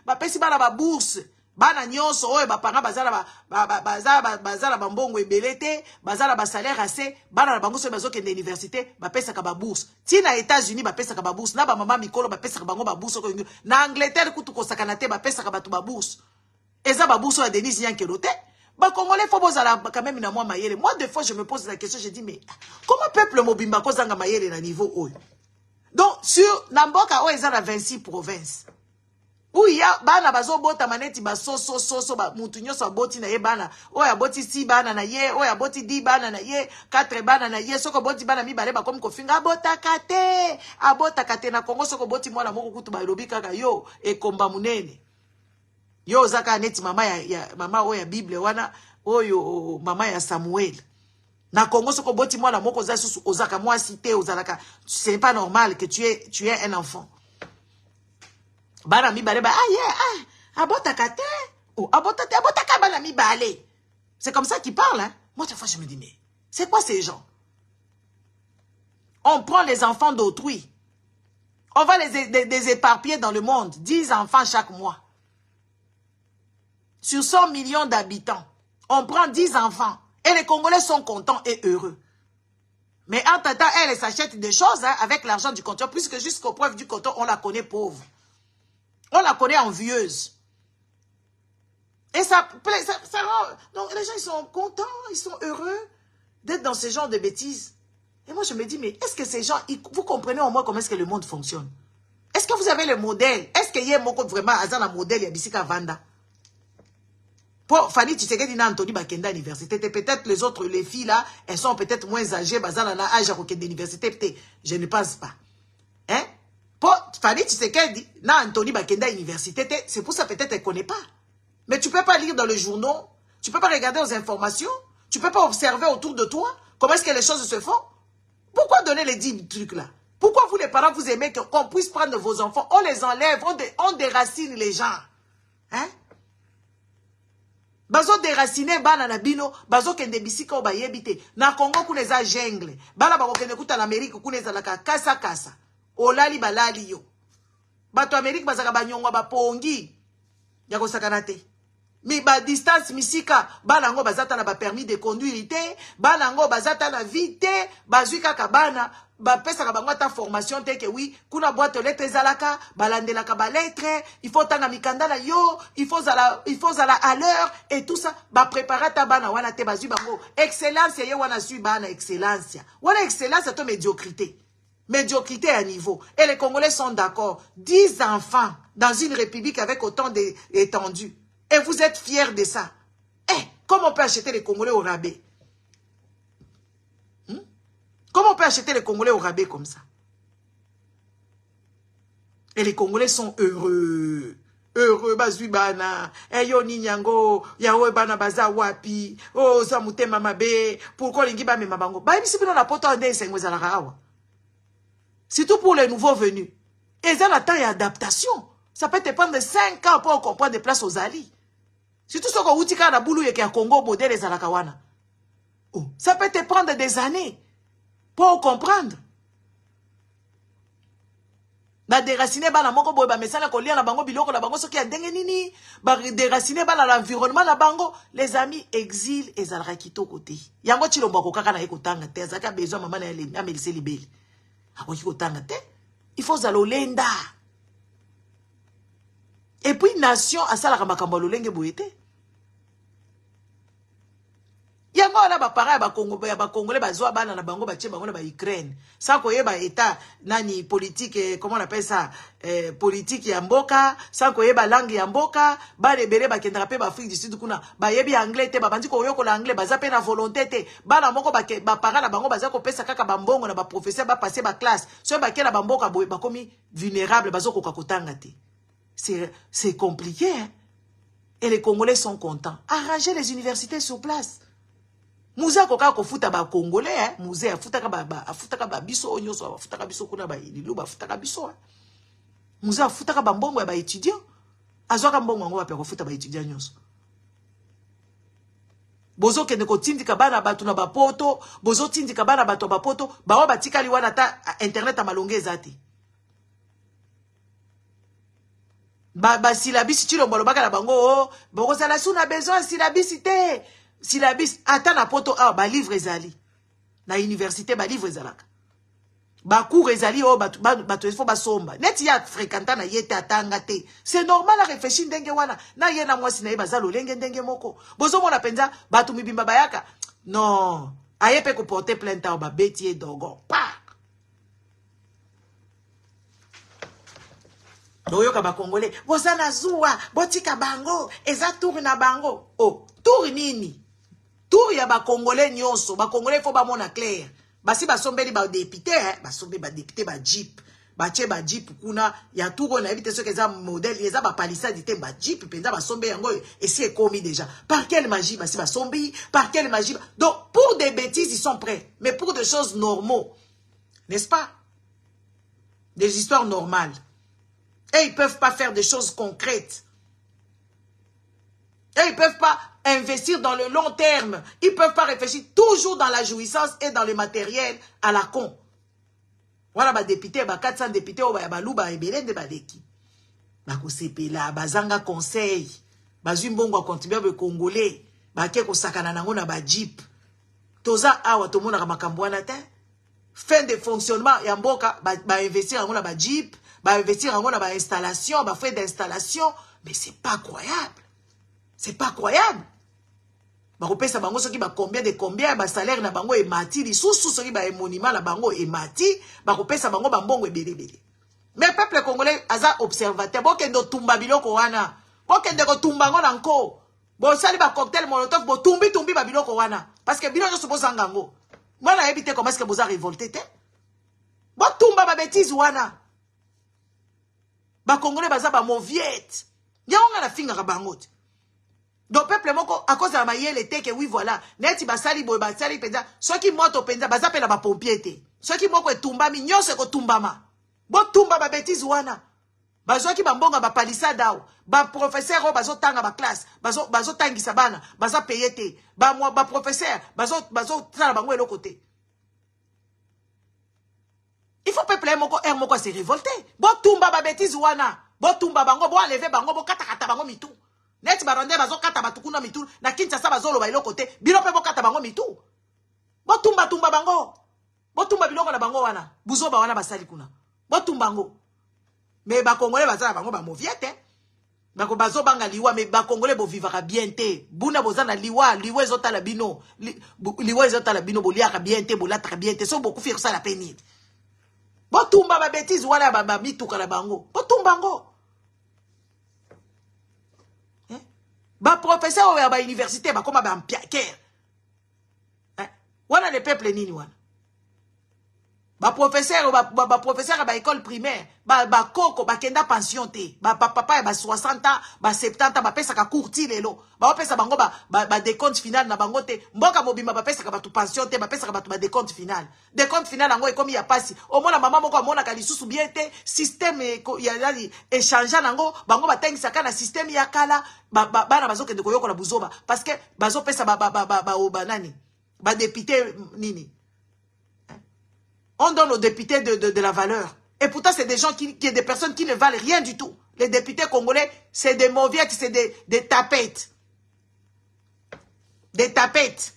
Ba pesi bana ba bourse. Bana nyonso oyo ba panga bazala bazala ba mbongo ebelete, bazala ba salaire assez, bana na bango so bazo kende université, ba pesa ka ba bourse. Ti na États-Unis ba pesa ka ba bourse, na ba mama mikolo ba pesa ka bango ba bourse ko na Angleterre kutu ko sakana te ba pesa ka ba tu ba bourse. Eza ba bourse ya Denis Nyankelo te. Bah, Congolais, faut quand même moi maïele. Moi, des fois, je me pose la question, je dis, mais comment peuple mobimba kozanga maïele na niveau haut? Donc, sur Namboka, où ils ont la 26 provinces. Où il y a, bana bazo bota maneti ba so, ba mutunyo so boti na ye bana. Oh, ya boti 6 bana na ye, oh, ya boti 10 bana na ye, 4 bana na ye, soko boti bana mi baleba comme kofinga, abota kate na Congo, soko boti mwana moko kutu ba ilobi kaka yo, e komba munene. Yo zaka neti mama mama oya Bible wana oyo mama ya Samuel. Na Congo soko boti mwana moko za susu ozaka moi cité ozalaka c'est pas normal que tu es un enfant. Bana mi baleba abota kate abota ka bana mi balé. C'est comme ça qu'ils parlent hein. Moi des fois je me dis mais c'est quoi ces gens? On prend les enfants d'autrui. On va les éparpiller dans le monde, 10 enfants chaque mois. Sur 100 millions d'habitants, on prend 10 enfants. Et les Congolais sont contents et heureux. Mais en temps, elle s'achète des choses hein, avec l'argent du compteur. Puisque jusqu'aux preuves du compteur, on la connaît pauvre. On la connaît envieuse. Et ça donc les gens, ils sont contents, ils sont heureux d'être dans ce genre de bêtises. Et moi, je me dis, mais est-ce que ces gens, vous comprenez au moins comment est-ce que le monde fonctionne? Est-ce que vous avez le modèle? Est-ce qu'il y a vraiment un modèle, il y a Bissika Vanda? Pour Fanny Tshisekedi na Anthony Bakenda à l'université, peut-être les autres, les filles là, elles sont peut-être moins âgées, bazala na âge à l'université, peut-être, je ne pense pas. Hein? Pour Fanny Tshisekedi na Anthony Bakenda à l'université, c'est pour ça peut-être qu'elle ne connaît pas. Mais tu ne peux pas lire dans les journaux, tu ne peux pas regarder aux informations, tu ne peux pas observer autour de toi comment est-ce que les choses se font. Pourquoi donner les 10 trucs là? Pourquoi vous les parents vous aimez qu'on puisse prendre vos enfants, on les enlève, on déracine les gens? Hein? Bazo déraciner bana na bino, bazo kende bisika o bayebite. Na Congo kuneza jungle. Bala bako kende kuta na Amerika kuneza laka kasa. Olali balali yo. Bato Amerika bazaka banyongwa bapongi. Yako sakanate. mi ba distance misika bana ngo bazata na ba permis de conduire te bana ngo bazata na vie te bazwi kaka bana ba pesa ka bango ta formation te ke oui kuna boîte aux lettres ezalaka balandelaka ba lettres il faut tanga mikanda na yo il faut zala à l'heure et tout ça ba préparer ta bana wana te bazwi bango excellence ye wana sui bana excellence to médiocrité à niveau et les Congolais sont d'accord 10 enfants dans une république avec autant d'étendue. Et vous êtes fiers de ça. Eh, comment on peut acheter les Congolais au rabais? Comment on peut acheter les Congolais au rabais comme ça? Et les Congolais sont heureux. Heureux, bazui bana. Eh yo ni nyango. Yawe bana baza wapi. Oh, zamute mamabe. Pourquoi l'ingi ba me mabango? Ba ibi sibi non la poto ande sengwe za la rawa. Surtout pour les nouveaux venus. Et ça, la temps et adaptation. Ça peut te prendre 5 ans pour comprendre des places aux alliés. Surtout ce qu'on dit quand boulou et qu'il y a Congo modèle les alakawana. Oh, ça peut te prendre des années pour comprendre. Ba déraciner ba la moko boy ba mesala ko lia na bango biloko na bango soki ya ndenge nini ba déraciner ba na l'environnement na bango les amis exil et zalra kito côté. Yango chilomba ko kaka na ekotanga te zaka besoin maman na ele amelise libeli. Ako kotanga te. Il faut zalolenda. Et puis nation asala ka makambo lolenge boyete. Yango na ba para ba Congolais bazwa bana na bango ba tie bango na ba Ukraine. Sans koyeba état nani politique comment on appelle ça politique ya mboka, sans koyeba langue ya mboka, ba lebele ba kendra pe ba Afrique du Sud kuna ba yebi anglais te ba bandi ko yoko la anglais baza pe na volonté te. Bana moko ba para na bango baza ko pesa kaka ba mbongo na ba professeur ba passer ba classe. So ba kela ba mboka boye ba komi vulnérable bazo ko kakotanga te. C'est compliqué hein? Et les Congolais sont contents. Arranger les universités sur place. Mouza koka ko futa ba Congolais hein Mouza afutaka ba biso onyoso afutaka biso kuna ba ililu ba afutaka biso Mouza afutaka ba mbongo ya ba étudiant azwaka mbongo ngo ba pe ko futa ba étudiant nyonso bozo kende ko tindika bana batu na ba poto bozo tindika bana batu ba poto ba wa batikali wana ta internet a malonge ezati ba silabisi chilo mbolo baka na bango oh boko sala suna besoin silabisi te Silabis, attends na poto, ba livre ezali. Na université, ba livre ezalaka. Ba cours ezali, oh, bato efo ba somba. Net ya fréquentant na yete atanga te. C'est normal à réfléchir ndenge wana. Na yena mwasi na ye bazalo lenge ndenge moko. Bozo mona penza, bato mibimba bayaka. Non. Ayepe ko porter plainte ba beti dogo. Pa! Oyoka ba Congolais. Bozana zuwa, botika bango, eza tour na bango. Oh, tour nini? Tout ya ba Congolais nyonso, ba Congolais faut ba mona clair. Basi ba sombeli ba député hein, ba sombeli ba député ba jeep. Ba che ba jeep kuna ya tout na éviter ce que ça modèle, yeza ba palissade te ba jeep penza ba sombe yango et si est commis déjà. Par quelle magie basi ba sombi, par quelle magie. Donc pour des bêtises ils sont prêts, mais pour des choses normaux. N'est-ce pas? Des histoires normales. Et ils peuvent pas faire des choses concrètes. Et ils peuvent pas investir dans le long terme. Ils peuvent pas réfléchir toujours dans la jouissance et dans le matériel à la con. Voilà, ba député, ba 400 députés, ba louba ebele de ba deki. Ba ko sepela, ba zanga conseil, ba zumbongo a contribuer Congolais, ba ke ko sakana nango na ba jeep. Toza awa to mona makambo wana te. Fin de fonctionnement ya mboka, ba investir nango na ba jeep, ba investir nango na ba installation, ba frais d'installation, mais c'est pas croyable. C'est pas croyable. Bakopesa bango soki ba combien ba salaire na bango e mati li sous soki ba monument na bango e mati bakopesa bango ba mbongo ebele. Mais peuple congolais aza observateur bokendo tumba biloko wana. Bokende ko tumba ngo nanko. Bo sali ba cocktail molotov bo tumbi ba biloko wana parce que biloko supposa ngango. Mwana ebité comment est-ce que vous a révolté te? Bo tumba ba bêtise wana. Ba congolais baza ba mauviette. Yaonga na finga ka bango. Donc peuple moko à cause de la maille l'été que oui voilà neti basali boy basali penza ceux qui moto penza bazapela ba pompier te ceux qui moko etumba mi nyose ko tumbama bo tumba ba bêtise wana bazo ki bambonga ba palissade daw ba professeur bazo tanga ba classe bazo tangisa bana baza payer te ba professeur bazo tala bango eloko te. Il faut peuple moko moko se révolter bo tumba ba bêtise wana bo tumba bango bo enlever bango bo katakata bango mitu. Net Barwandais bazo kata batukuna mitu na Kinshasa bazolo ba iloko te. Bino pe bokata bango mitu. Botumba tumba bango. Botumba biloko na bango wana. Buzoba wana basali kuna. Botumba bango. Mais ba Congolais bazala bango ba moviete. Bako bazo banga liwa mais ba Congolais bo vivaka bien te. Buna bozana liwa ezotala bino. Liwa ezotala bino boliaka bien te, bolata bien te. So beaucoup faire ça la peine. Botumba ba bêtise wana ba mituka na bango. Botumba bango. Ba professeur ya ba université ba koma ba ampiaker. Wana le peuple nini wana. Ba professeur ba école primaire ba koko ba kenda pension te ba papa ba 60 ans ba 70 ans ba pesa ka courti lelo ba pesa bango ba décompte final na bango te mboka mobimba ba pesa ka ba tu pension te ba pesa ka ba tu ba décompte final yango ekomi ya pasi o mona mama moko amona ka lisusu bien te système ya yali échange nango bango ba tengisa ka na système ya kala bana bazoke de koyoko na buzoba parce que bazo pesa ba nani ba député nini. On donne aux députés de la valeur. Et pourtant, c'est des gens qui des personnes qui ne valent rien du tout. Les députés congolais, c'est des mauviettes, c'est des tapettes. Des tapettes.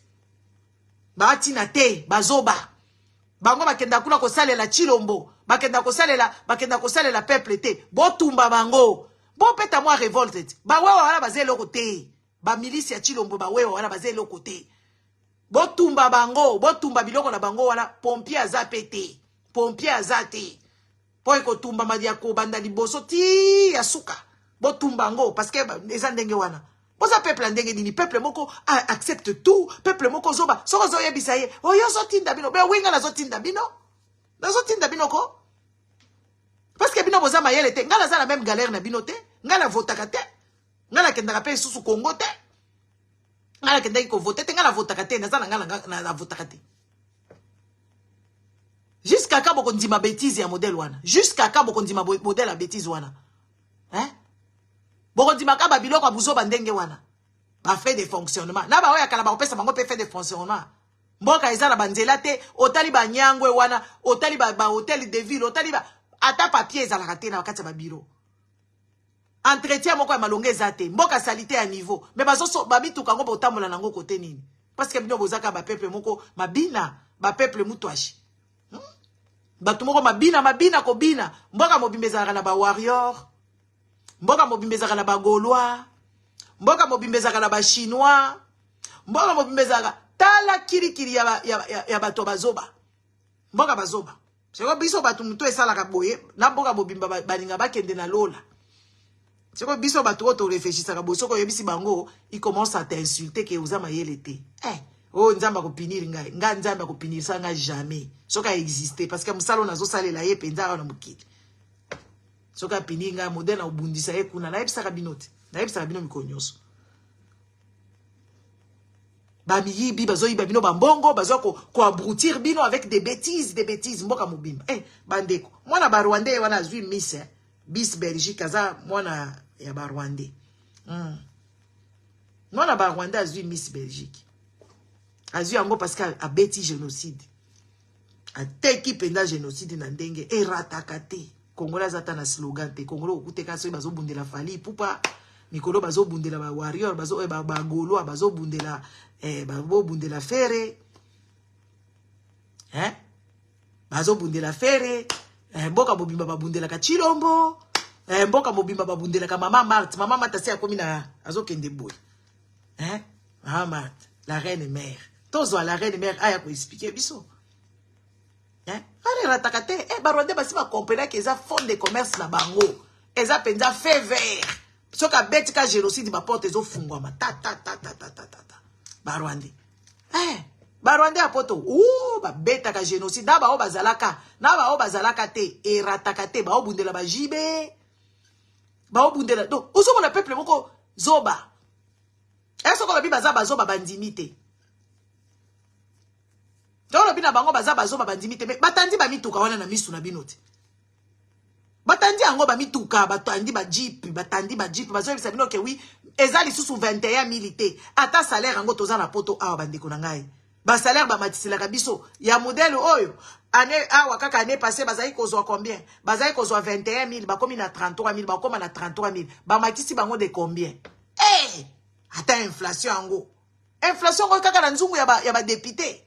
Batina te, bazoba. Bango bakenda kuna ko salela chilombo. Bakenda ko salela peuple te. Botumba bango. Bon peta moi révolte. Ba wewa wana bazelo côté. Ba milice ya chilombo ba wewa wana bazelo côté. Botumba bango, botumba biloko na bango wana pompier azapete. Pompier azate. Po eko tumba madia ko banda liboso ti ya suka. Botumba bango parce que eza ndenge wana. Boza peuple ndenge nini peuple moko accepte tout, peuple moko zoba. Soko zo yebisa ye. Oyo zo tinda bino. Be winga na zo tinda bino. Na zo tinda bino ko. Parce que bino boza mayele te. Ngala za la même galère na bino te. Ngala votaka te. Ngala kendaka pe susu Congo te. Ngala kendaki ko voter te ngala votaka te na votaka te. Jusqu'à quand boko ndima bêtise ya modèle wana. Jusqu'à quand boko ndima modèle ya bêtise wana. Hein? Boko ndima ka ba biloko buzo bandenge wana. Ba fait des fonctionnements. Na ba oya kala ba opesa bango pe fait des fonctionnements. Mboka ezala banzela te, otali ba nyangwe wana, otali ba hôtel de ville, otali ba ata papier ezala kate na wakati ba bureau. Entretien moko ya malonge zate mboka salité à niveau mais bazo ba mituka ngo botambola nango côté nini parce que bino bozaka ba peuple moko mabina ba peuple mutwashi batu moko mabina ko bina mboka mobimbezaka na ba warrior mboka mobimbezaka na ba gaulois mboka mobimbezaka na ba chinois mboka mobimbezaka tala kirikiri ya bato bazoba mboka bazoba seko biso batu muto esala ka boye na mboka mobimba balinga bakende na lola. C'est que biso bato to réfléchissaka boso ko yebisi bango il commence à t'insulter que uzama yelete. Oh nzamba ko pinir ngai. Nga nzamba ko pinir ça nga jamais. Soka exister parce que musalo nazo salela ye penza na mukili. Soka pinir nga modèle na obundisa ye kuna na yebisa ka binote. Na yebisa ka bino mikonyoso. Ba miyibi bazo yiba bino bambongo bazo ko abrutir bino avec des bêtises mboka mobimba. Bandeko. Mwana ba Rwandais wana azui miss bis Belgique aza mwana ya ba Rwandais. Mwana ba Rwandais azui miss Belgique. Azui yango parce que a bêti génocide. A teki penda génocide na ndenge eratakate. Congolais zata na slogan te. Congolais okuteka so bazo bundela fali pupa mikolo bazo bundela ba warrior bazo ba gaulois bazo bundela babo bundela fere. Bazo bundela fere. Mboka mobimba babundela ka chilombo. Mboka mobimba babundela ka mama Marthe. Mama Marthe asi akomi na azokende boy. Mama Marthe, la reine mère. Tozo la reine mère aya ko expliquer biso. Ale ratakate Barwandais basi ba comprendre que eza fond de commerce na bango. Eza penza fait vert. Soka beti ka génocide ba porte ezo fungwa ma ta. Barwandais. Barwandais apoto ba beta ka génocide na ba o bazalaka te erataka te ba o bundela ba jibe ba o bundela donc ozo mona peuple moko zoba eso ko lobi bazaba zoba bandimite to lobi na bango bazaba zoba bandimite mais batandi ba mituka wana na misu na binote batandi yango ba mituka batandi ba jeep bazo bisa bino ke oui ezali susu 21 milité ata salaire yango toza na poto awa bandeko na ngai. Ba salaire ba matisila kabiso ya modèle oyo année awa kaka année passée bazai kozwa combien bazai kozwa 21 000 ba komi na 33 000 ba koma na 33 000 ba matisi bango de combien ata inflation yango. Inflation ko kaka na nzungu ya ba député.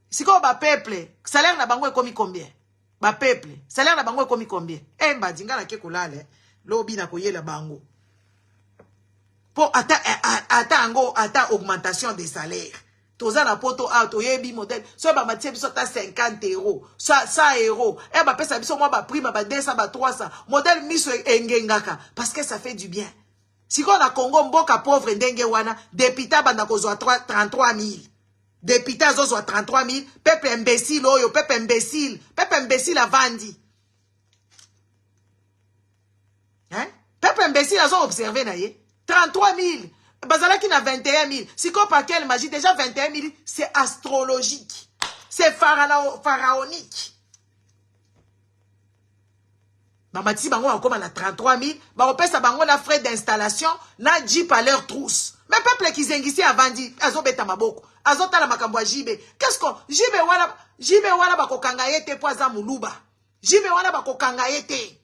Siko ba peuple, salaire na bango ekomi combien? Ba peuple, salaire na bango ekomi combien? Mba dinga na ke kolale, lobi na koyela bango. Pour ata augmentation des salaires. Toza na poto auto yebi modèle. So ba matie biso ta 50 €, 100 €. E ba pesa biso mo ba prime ba 200 ba 300. Modèle miso engengaka parce que ça fait du bien. Si on a Congo mboka pauvre ndenge wana, député banda kozwa 33 000. Député azozwa 33 000, peuple imbécile oyo, peuple imbécile avandi. Hein? Peuple imbécile azo observer na ye. 33 000. Bazalaki na 21 000. Si qu'on par quelle magie, déjà 21 000, c'est astrologique. C'est pharaonique. Mamati bango akoma na 33 000. Baropesa bango na frais d'installation, na jeep à leur trousse. Mais peuple qui zengisi avandi, azo beta maboko. Azo tala makambo jibe. Qu'est-ce qu'on jibe wana bakokanga yete po aza muluba. Jibe wana bakokanga yete.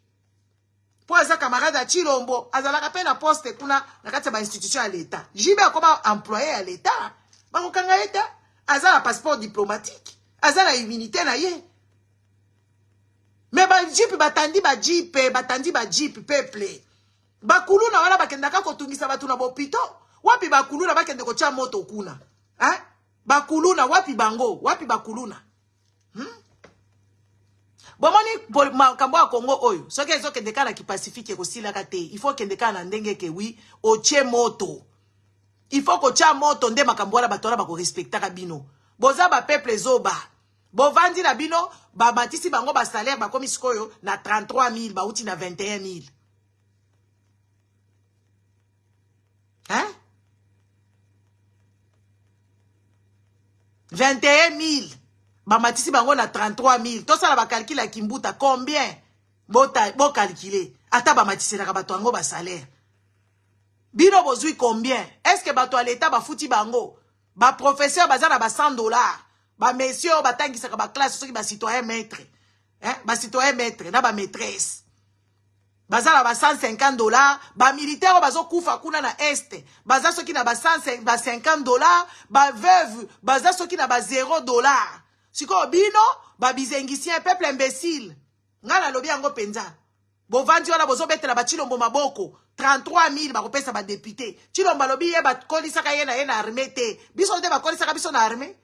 Po aza camarade a Chilombo, azalaka pe na poste kuna na kati ba institution ya l'État. Jibe akoma employé à l'État. Bakokanga yete, aza na passeport diplomatique. Aza na immunité na ye. Mais ba jeep batandi ba jeep peuple. Bakuluna wana bakendaka kotungisa batu na bopito. Wapi bakuluna bakende ko tia moto kuna. Hein? Bakuluna wapi bango? Wapi bakuluna? Bomoni makambo ya Congo oyo. Soki ezo kendeka na ki Pacifique ko silaka te. Il faut kendeka na ndenge ke oui, otie moto. Il faut ko tia moto nde makambo wana bato wana bako respectaka bino. Boza ba peuple zoba. Bovandi na bino, ba batisi bango ba salaire ba komi sikoyo na 33 000, ba uti na 21 000. Hein? 21 000. Ba matisi bango na 33 000. Tout ça la ba calcule kimbuta combien? Bo calculer. Ata ba matisi na bato bango ba salaire. Bino bozui combien? Est-ce que bato à l'état ba fouti bango? Ba professeur bazana ba $100. Ba messieurs batangisaka ba classe soki ba citoyen maître. Hein? Ba citoyen maître na ba maîtresse. Bazala ba $150, ba militaire bazo kufa kuna na este. Baza soki na ba $50, ba veuve, baza soki na ba $0. Siko bino ba bizengisien peuple imbécile. Ngala lobi yango penza. Bo vandi wana bozo betela ba Chilombo maboko. 33 000 ba kopesa ba député. Chilombo lobi ye ba kolisaka ye na armée te. Biso de ba kolisaka biso na armée.